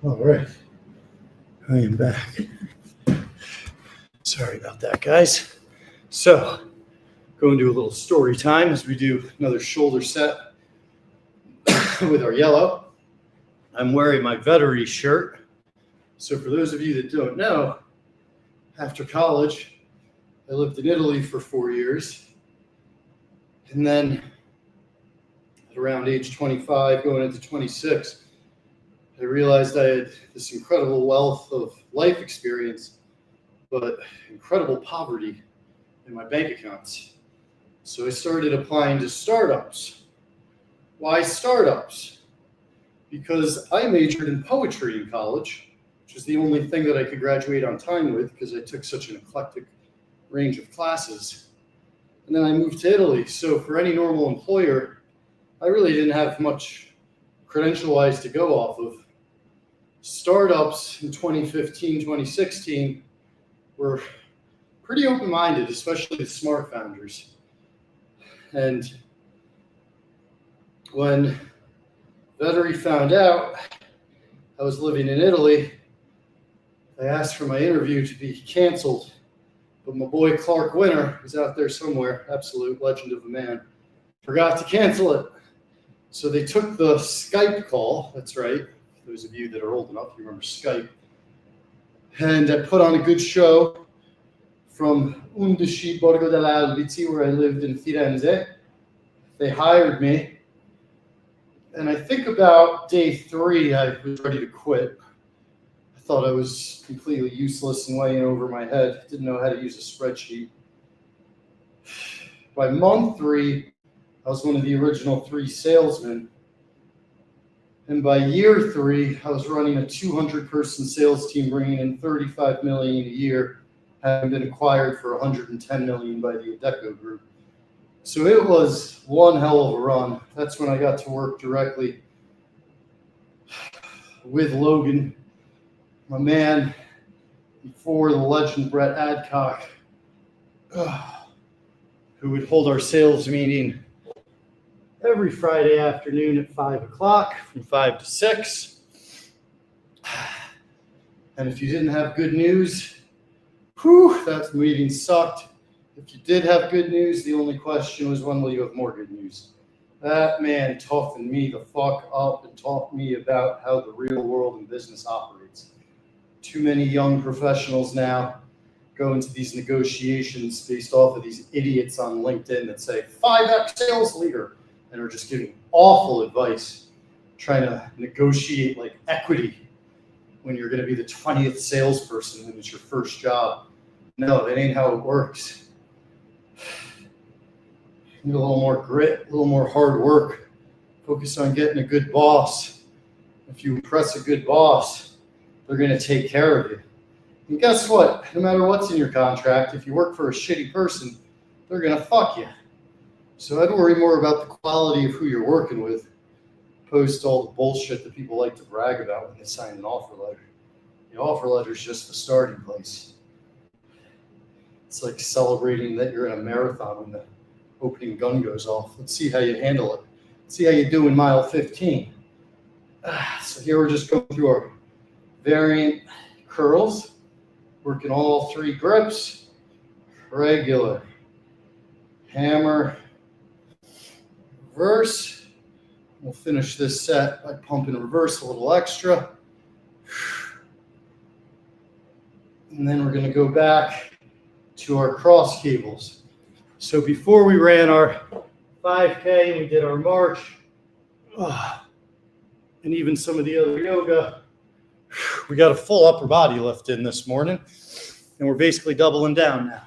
All right, I am back. Sorry about that, guys. So, going to a little story time as we do another shoulder set with our yellow. I'm wearing my Vettery shirt. So, for those of you that don't know, after college, I lived in Italy for 4 years. And then at around age 25, going into 26, I realized I had this incredible wealth of life experience, but incredible poverty in my bank accounts. So I started applying to startups. Why startups? Because I majored in poetry in college, which is the only thing that I could graduate on time with because I took such an eclectic range of classes. And then I moved to Italy. So for any normal employer, I really didn't have much credential-wise to go off of. Startups in 2015, 2016 were pretty open-minded, especially the smart founders. And when Vettery found out I was living in Italy, they asked for my interview to be canceled. But my boy Clark Winter, who's out there somewhere, absolute legend of a man, forgot to cancel it. So they took the Skype call, that's right, those of you that are old enough, you remember Skype, and I put on a good show from Undici Borgo dell'Albizzi, where I lived in Firenze. They hired me, and I think about day 3, I was ready to quit. I thought I was completely useless and way in over my head, didn't know how to use a spreadsheet. By month 3, I was one of the original 3 salesmen. And by year 3, I was running a 200-person sales team, bringing in $35 million a year, having been acquired for $110 million by the Adecco Group. So it was one hell of a run. That's when I got to work directly with Logan, my man, before the legend Brett Adcock, who would hold our sales meeting every Friday afternoon at 5 o'clock from 5 to 6. And if you didn't have good news, that meeting sucked. If you did have good news, the only question was, when will you have more good news? That man toughened me the fuck up and taught me about how the real world and business operates. Too many young professionals now go into these negotiations based off of these idiots on LinkedIn that say 5X sales leader and are just giving awful advice, trying to negotiate like equity when you're going to be the 20th salesperson and it's your first job. No, that ain't how it works. You need a little more grit, a little more hard work. Focus on getting a good boss. If you impress a good boss, they're going to take care of you. And guess what? No matter what's in your contract, if you work for a shitty person, they're going to fuck you. So I'd worry more about the quality of who you're working with, opposed to all the bullshit that people like to brag about when they sign an offer letter. The offer letter is just the starting place. It's like celebrating that you're in a marathon when the opening gun goes off. Let's see how you handle it. Let's see how you do in mile 15. So here we're just going through our variant curls, working all 3 grips, regular, hammer, reverse. We'll finish this set by pumping reverse a little extra. And then we're going to go back to our cross cables. So before we ran our 5K and we did our march, and even some of the other yoga, we got a full upper body lift in this morning, and we're basically doubling down now.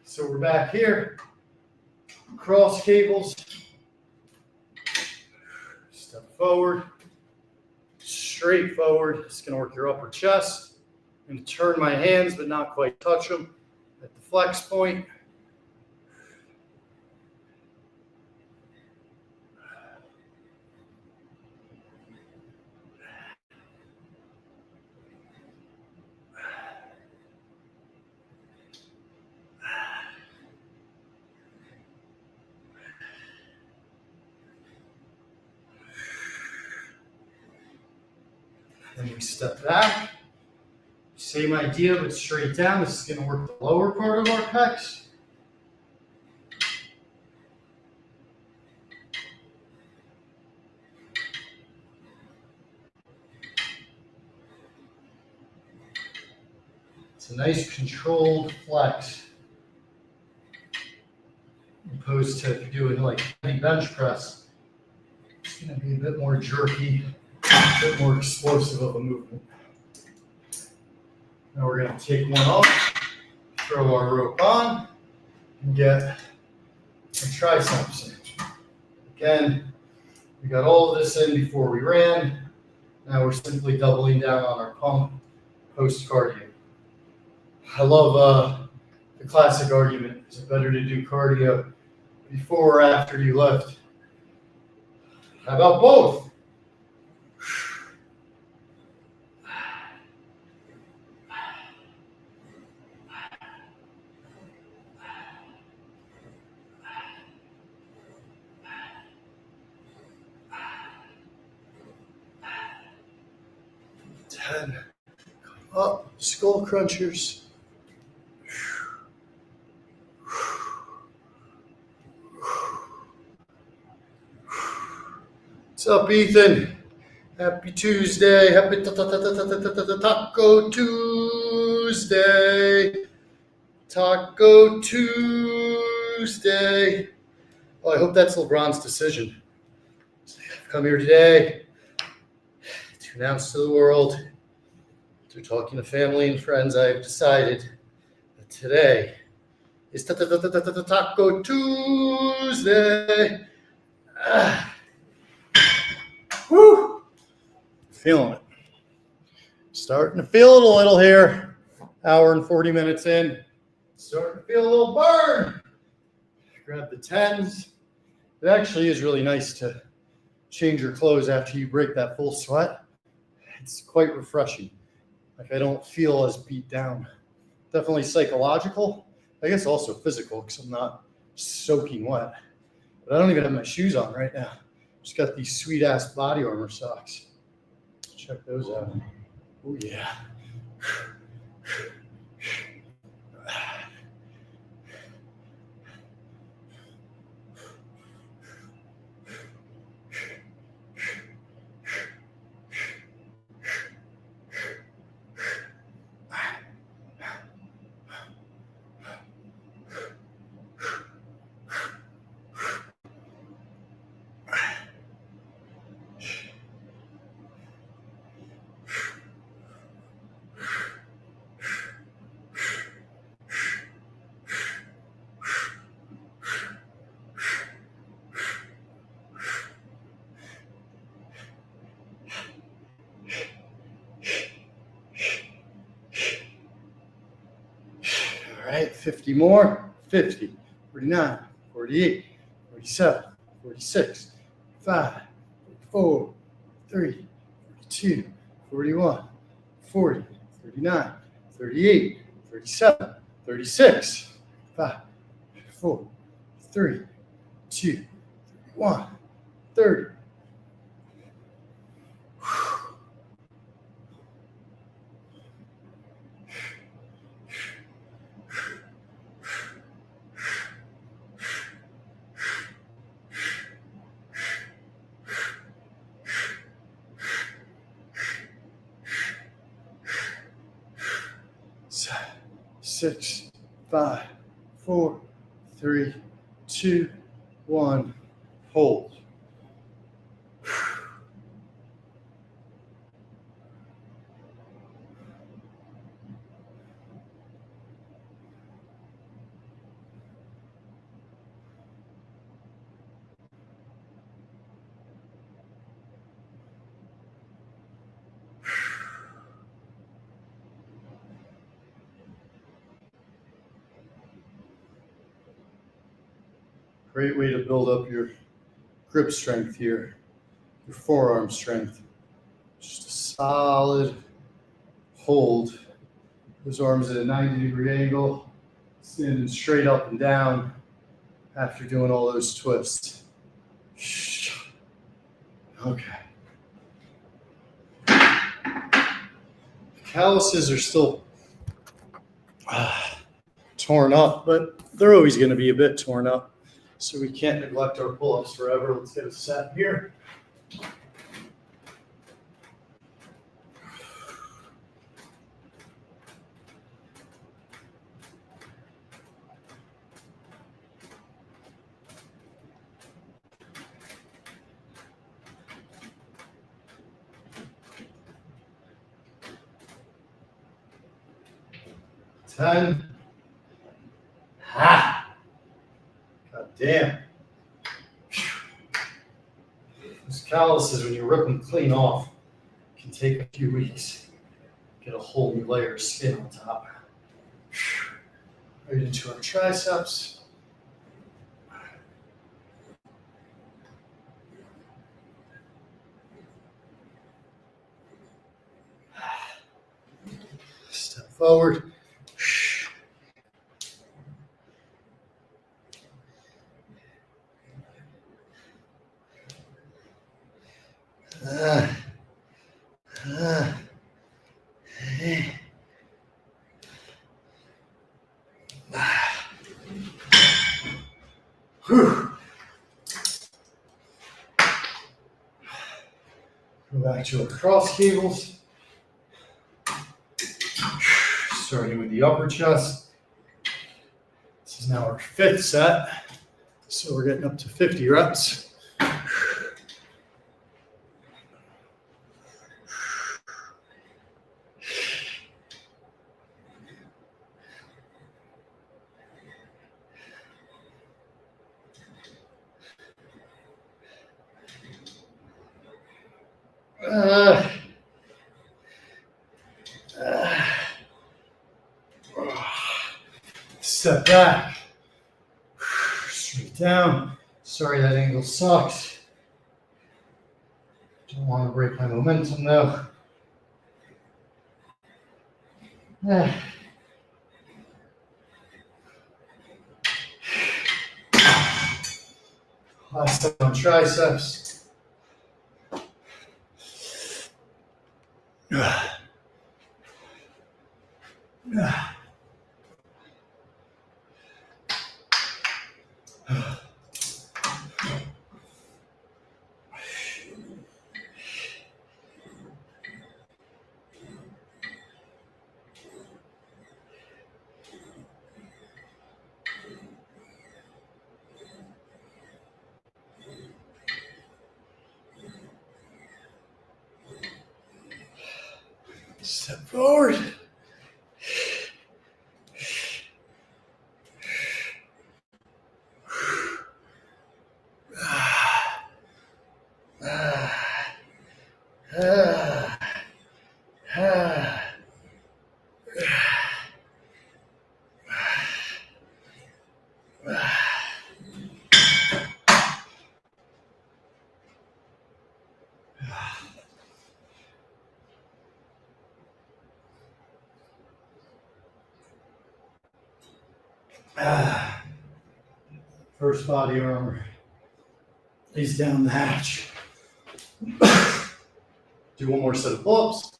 So we're back here, cross cables, step forward, straight forward. It's going to work your upper chest. I'm going to turn my hands but not quite touch them at the flex point. Then we step back. Same idea, but straight down. This is going to work the lower part of our pecs. It's a nice controlled flex, opposed to if you're doing like heavy bench press. It's going to be a bit more jerky, a bit more explosive of a movement. Now we're going to take one off, throw our rope on, and get some triceps in. Again, we got all of this in before we ran. Now we're simply doubling down on our pump post-cardio. I love the classic argument, is it better to do cardio before or after you lift? How about both? Ten. Come up, skull crunchers. What's up, Ethan? Happy Tuesday. Happy Taco Tuesday. Taco Tuesday. Oh, I hope that's LeBron's decision. I've come here today to announce to the world, through talking to family and friends, I have decided that today is Taco Tuesday. Woo! Feeling it. Starting to feel it a little here. Hour and 40 minutes in. Starting to feel a little burn. Grab the 10s. It actually is really nice to change your clothes after you break that full sweat. It's quite refreshing. Like I don't feel as beat down. Definitely psychological. I guess also physical because I'm not soaking wet. But I don't even have my shoes on right now. Just got these sweet ass Body Armor socks. Check those out. Oh yeah. All right, 50 more. 50, 49, 48, 47, 46, 45, 44, 43, 42, 41, 40, 39, 38, 37, 36, 5, 4, 3, 2, 1, 30. Six, 5, 4, 3, 2, 1. Hold. Great way to build up your grip strength here, your forearm strength. Just a solid hold. Those arms at a 90-degree angle, standing straight up and down after doing all those twists. Okay. Calluses are still torn up, but they're always going to be a bit torn up. So we can't neglect our pull-ups forever. Let's get a set here. Ten. Ha! God damn. Those calluses, when you rip them clean off, can take a few weeks. Get a whole new layer of skin on top. Right into our triceps. Step forward. Whew. Go back to our cross cables. Starting with the upper chest. This is now our 5th set. So we're getting up to 50 reps. Step back. Straight down. Sorry that angle sucks. Don't want to break my momentum though. Last set on triceps. Step forward. First body armor is down the hatch. Do one more set of pull-ups.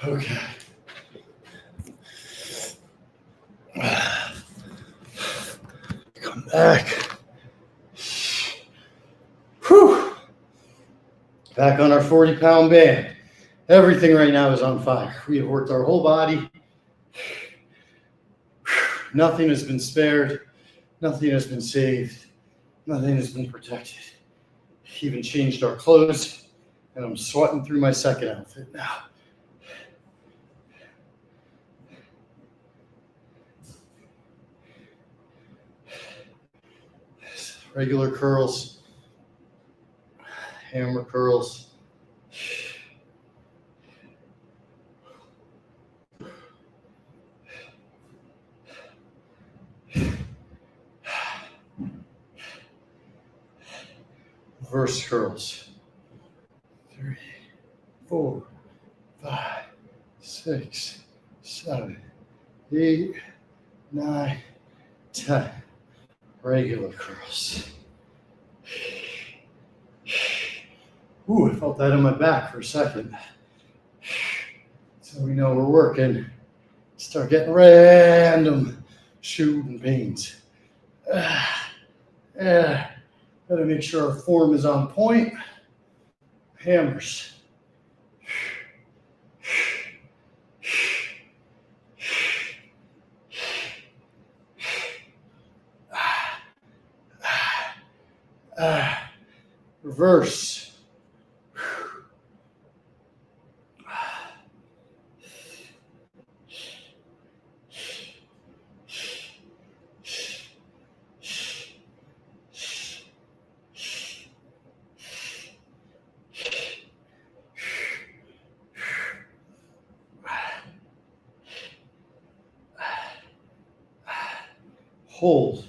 Okay. Come back. Whew. Back on our 40-pound band. Everything right now is on fire. We have worked our whole body. Nothing has been spared. Nothing has been saved. Nothing has been protected. Even changed our clothes, and I'm sweating through my second outfit now. Regular curls, hammer curls. reverse curls. 3, 4, 5, 6, 7, 8, 9, 10. Regular curls. Ooh, I felt that in my back for a second. So we know we're working. Start getting random shooting pains. Gotta make sure our form is on point. Hammers. Reverse. Hold.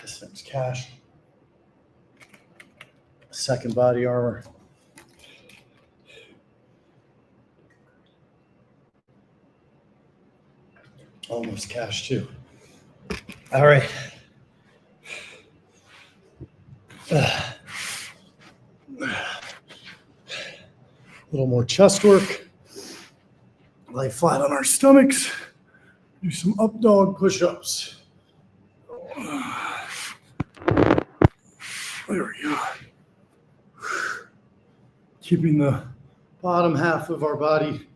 This thing's cash. Second body armor. Almost cash too. All right. A little more chest work. Lay flat on our stomachs. Do some up dog push-ups. There we go. Keeping the bottom half of our body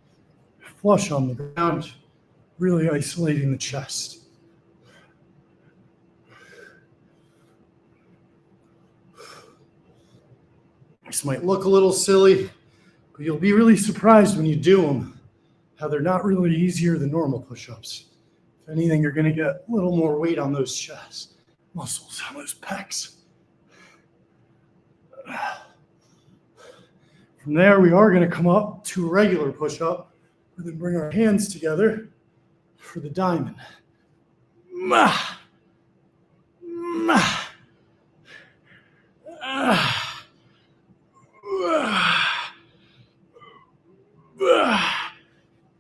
flush on the ground, really isolating the chest. This might look a little silly, but you'll be really surprised when you do them, how they're not really easier than normal push-ups. If anything, you're gonna get a little more weight on those chest muscles, on those pecs. From there, we are gonna come up to a regular push-up, and then bring our hands together for the diamond.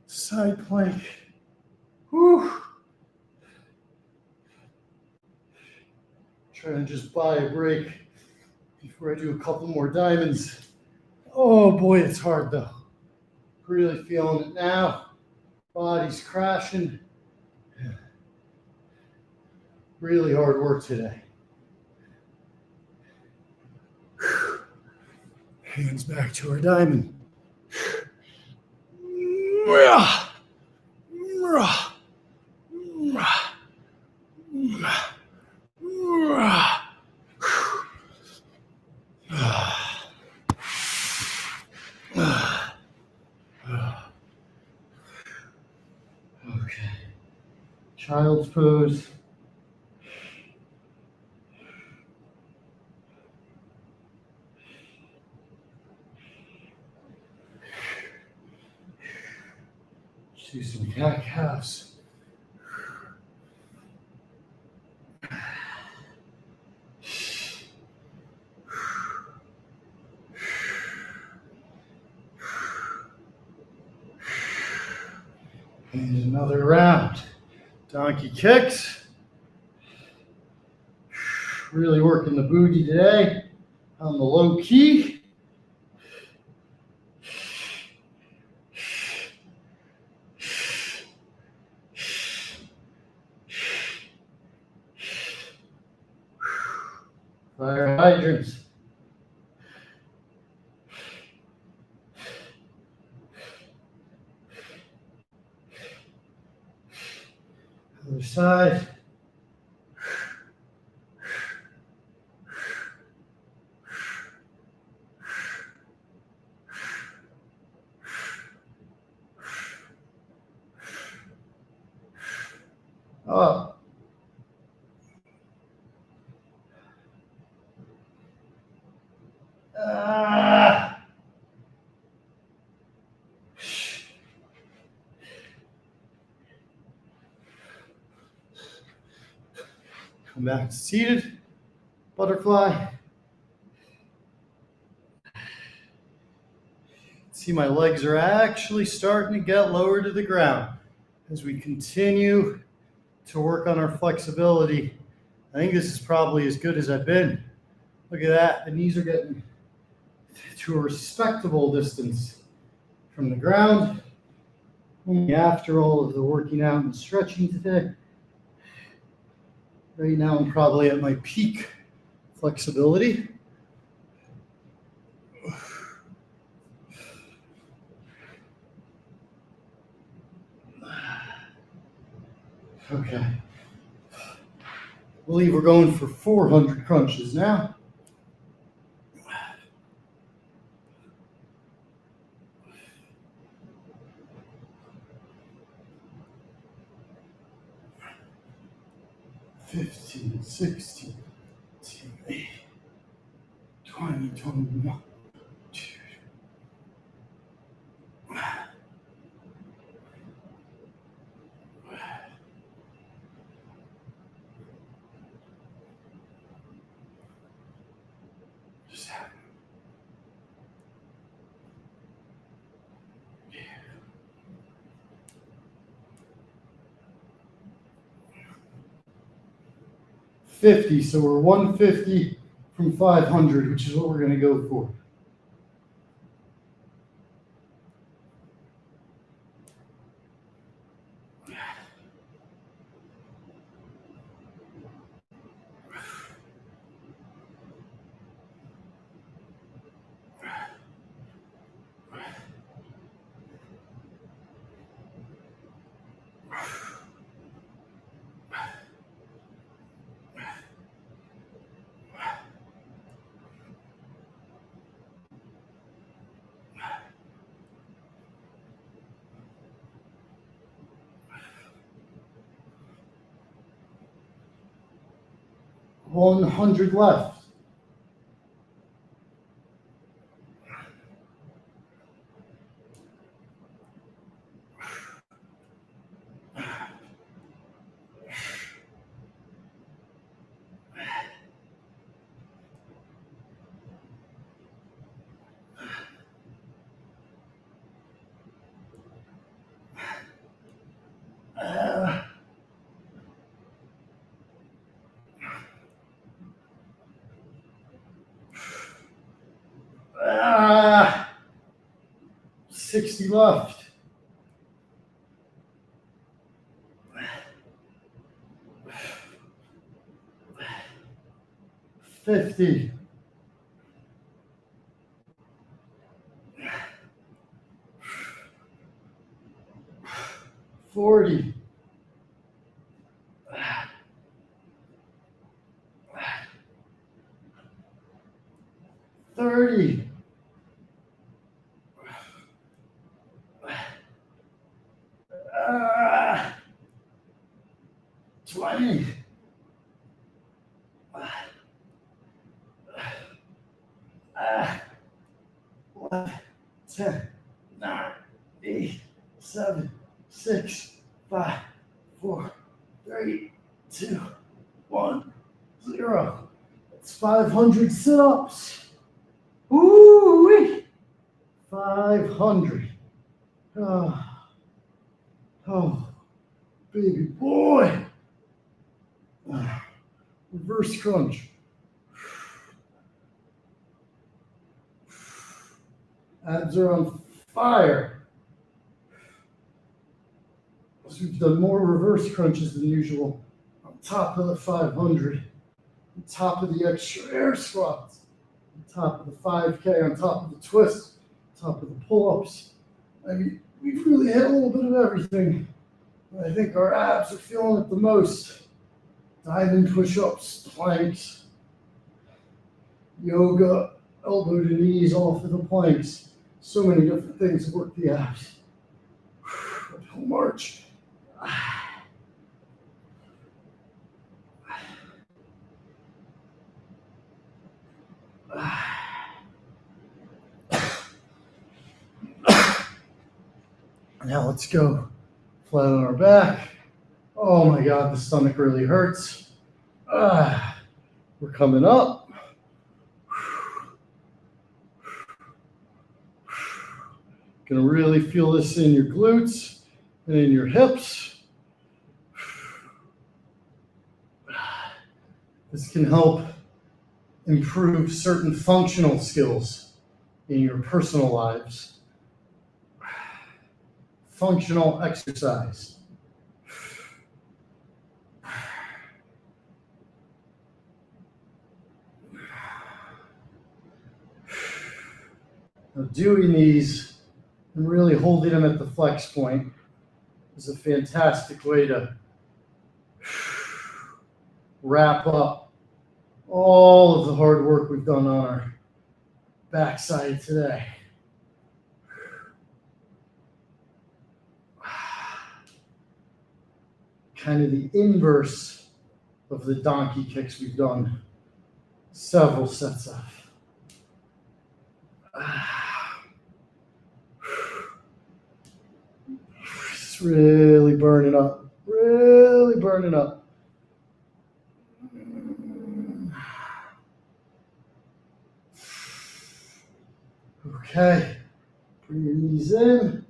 Side plank. Whew. Trying to just buy a break before I do a couple more diamonds. Oh boy, it's hard though. Really feeling it now. Body's crashing. Really hard work today. Hands back to our diamond. Okay. Child's pose. Do some cat calves. And another round. Donkey kicks. Really working the booty today on the low key. Fire hydrants. Other side. Up. Come back to seated, butterfly. See, my legs are actually starting to get lower to the ground as we continue to work on our flexibility. I think this is probably as good as I've been. Look at that. The knees are getting to a respectable distance from the ground. Only after all of the working out and stretching today. Right now, I'm probably at my peak flexibility. Okay. I believe we're going for 400 crunches now. $15, $16, $18, $20, $21, $2. Just happen. Yeah. 50, so we're 150 from 500, which is what we're going to go for. $100 left. Ah, 60 left. $50. 40. 30. 20. 10, 9, 8, 7, 6, 5, 4, 3, 2, 1, 0. That's 500 sit-ups. Ooh-wee. 500. Oh, baby boy. Reverse crunch. Abs are on fire. So we've done more reverse crunches than usual. On top of the 500, on top of the extra air squats, on top of the 5K, on top of the twists, on top of the pull-ups. I mean, we've really hit a little bit of everything. I think our abs are feeling it the most. Diamond push-ups, planks, yoga, elbow to knees off of the planks. So many different things to work the abs. Uphill march. Now let's go flat on our back. Oh my God, the stomach really hurts. We're coming up. Gonna really feel this in your glutes and in your hips. This can help improve certain functional skills in your personal lives. Functional exercise. Now, doing these and really holding them at the flex point is a fantastic way to wrap up all of the hard work we've done on our backside today. Kind of the inverse of the donkey kicks we've done several sets of. It's really burning up, really burning up. Okay, bring your knees in,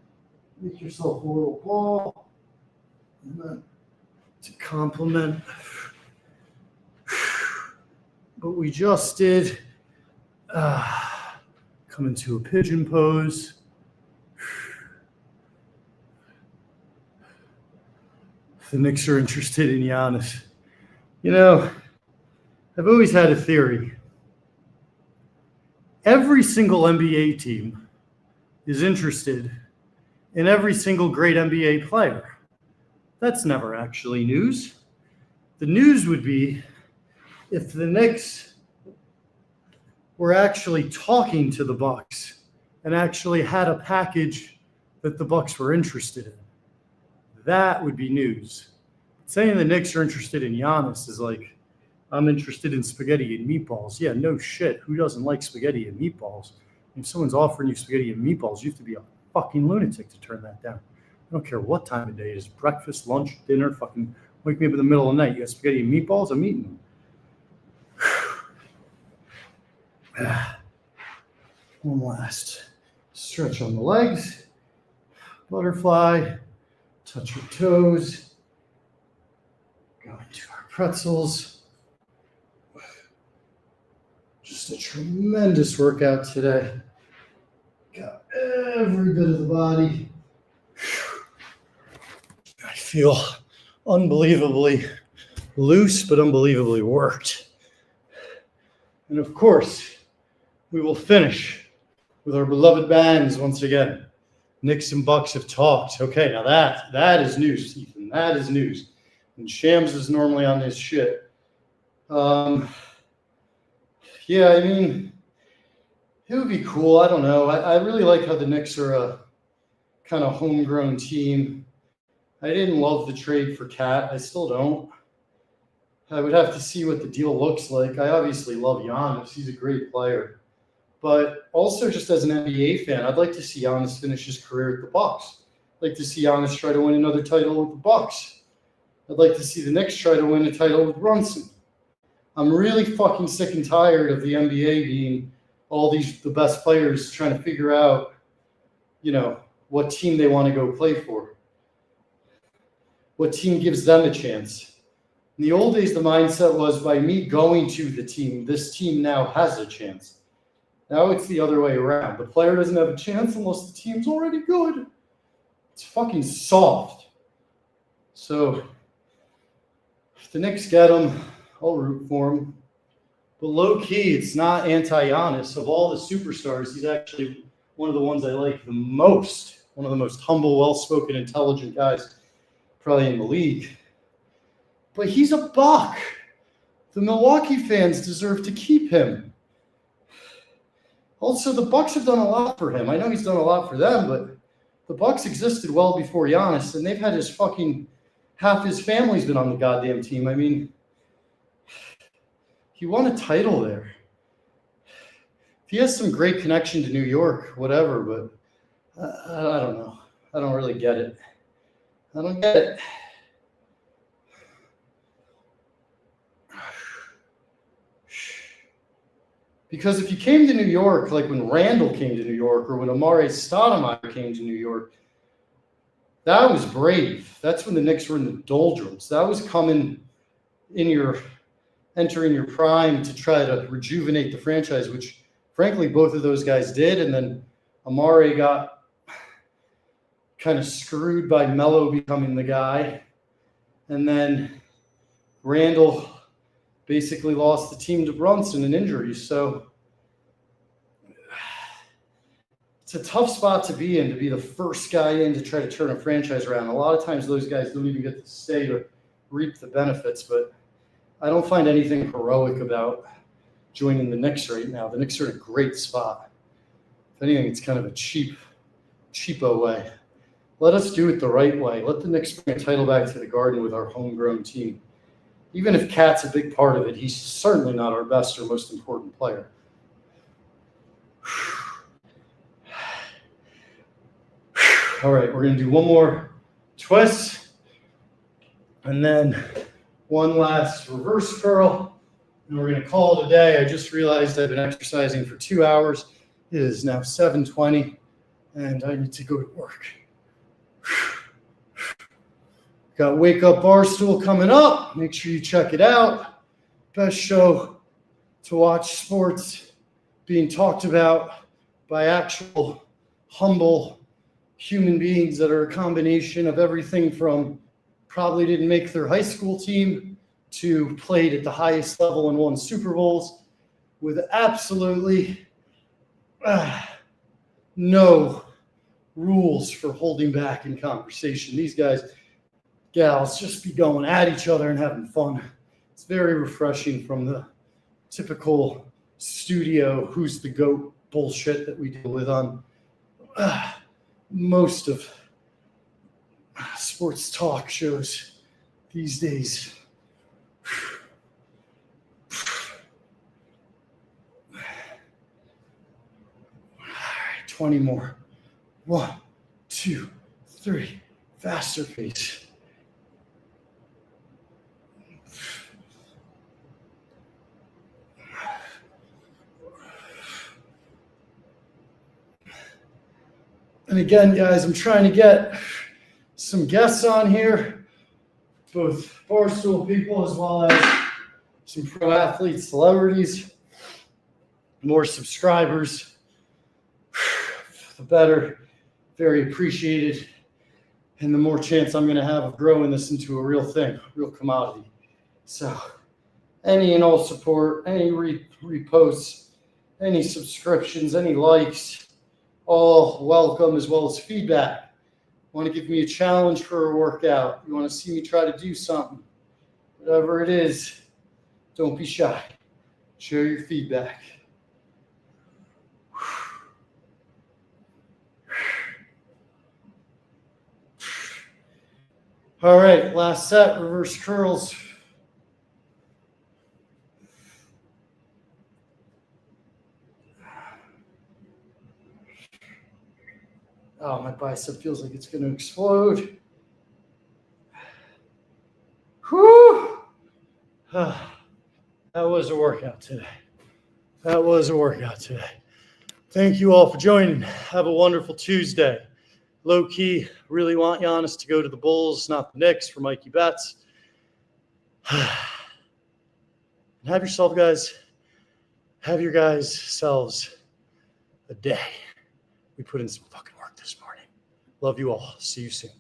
make yourself a little ball, and then to complement what we just did, come into a pigeon pose. The Knicks are interested in Giannis. You know, I've always had a theory. Every single NBA team is interested in every single great NBA player. That's never actually news. The news would be if the Knicks were actually talking to the Bucks and actually had a package that the Bucks were interested in. That would be news. Saying the Knicks are interested in Giannis is like, I'm interested in spaghetti and meatballs. Yeah, no shit. Who doesn't like spaghetti and meatballs? If someone's offering you spaghetti and meatballs, you have to be a fucking lunatic to turn that down. I don't care what time of day it is. Breakfast, lunch, dinner, fucking wake me up in the middle of the night. You got spaghetti and meatballs? I'm eating them. One last stretch on the legs. Butterfly. Touch your toes. Go into our pretzels. Just a tremendous workout today. Got every bit of the body. I feel unbelievably loose, but unbelievably worked. And of course, we will finish with our beloved bands once again. Knicks and Bucks have talked. Okay, now that is news, Ethan. That is news. And Shams is normally on this shit. Yeah, I mean, it would be cool. I don't know. I really like how the Knicks are a kind of homegrown team. I didn't love the trade for Cat. I still don't. I would have to see what the deal looks like. I obviously love Giannis. He's a great player. But also just as an NBA fan, I'd like to see Giannis finish his career at the Bucks. I'd like to see Giannis try to win another title with the Bucks. I'd like to see the Knicks try to win a title with Brunson. I'm really fucking sick and tired of the NBA being all the best players trying to figure out, what team they want to go play for. What team gives them a chance. In the old days, the mindset was by me going to the team, this team now has a chance. Now it's the other way around. The player doesn't have a chance unless the team's already good. It's fucking soft. So if the Knicks get him, I'll root for him. But low-key, it's not anti-Giannis. Of all the superstars, he's actually one of the ones I like the most. One of the most humble, well-spoken, intelligent guys probably in the league. But he's a Buck. The Milwaukee fans deserve to keep him. Also, the Bucks have done a lot for him. I know he's done a lot for them, but the Bucks existed well before Giannis, and they've had half his family's been on the goddamn team. I mean, he won a title there. He has some great connection to New York, whatever, but I don't know. I don't really get it. I don't get it. Because if you came to New York, like when Randall came to New York or when Amare Stoudemire came to New York, that was brave. That's when the Knicks were in the doldrums. That was entering your prime to try to rejuvenate the franchise, which frankly both of those guys did. And then Amare got kind of screwed by Melo becoming the guy. And then Randall basically lost the team to Brunson in injuries. So it's a tough spot to be in, to be the first guy in to try to turn a franchise around. A lot of times those guys don't even get to stay or reap the benefits, but I don't find anything heroic about joining the Knicks right now. The Knicks are in a great spot. If anything, it's kind of a cheapo way. Let us do it the right way. Let the Knicks bring a title back to the Garden with our homegrown team. Even if Cat's a big part of it, he's certainly not our best or most important player. All right, we're going to do one more twist and then one last reverse curl, and we're going to call it a day. I just realized I've been exercising for 2 hours. It is now 7:20, and I need to go to work. Got Wake Up Barstool coming up. Make sure you check it out. Best show to watch sports being talked about by actual humble human beings that are a combination of everything from probably didn't make their high school team to played at the highest level and won Super Bowls with absolutely no rules for holding back in conversation. These guys, gals, just be going at each other and having fun. It's very refreshing from the typical studio who's the GOAT bullshit that we deal with on most of sports talk shows these days. All right, 20 more. 1, 2, 3. Faster pace. And again, guys, I'm trying to get some guests on here, both Barstool people as well as some pro athletes, celebrities. More subscribers, the better. Very appreciated. And the more chance I'm going to have of growing this into a real thing, real commodity. So any and all support, any reposts, any subscriptions, any likes, all welcome, as well as feedback. Want to give me a challenge for a workout? You want to see me try to do something? Whatever it is, don't be shy. Share your feedback. All right, last set, reverse curls. Oh, my bicep feels like it's going to explode. Whew. That was a workout today. Thank you all for joining. Have a wonderful Tuesday. Low key, really want Giannis to go to the Bulls, not the Knicks, for Mikey Betts. And have your guys selves a day. We put in some fucking work this morning. Love you all. See you soon.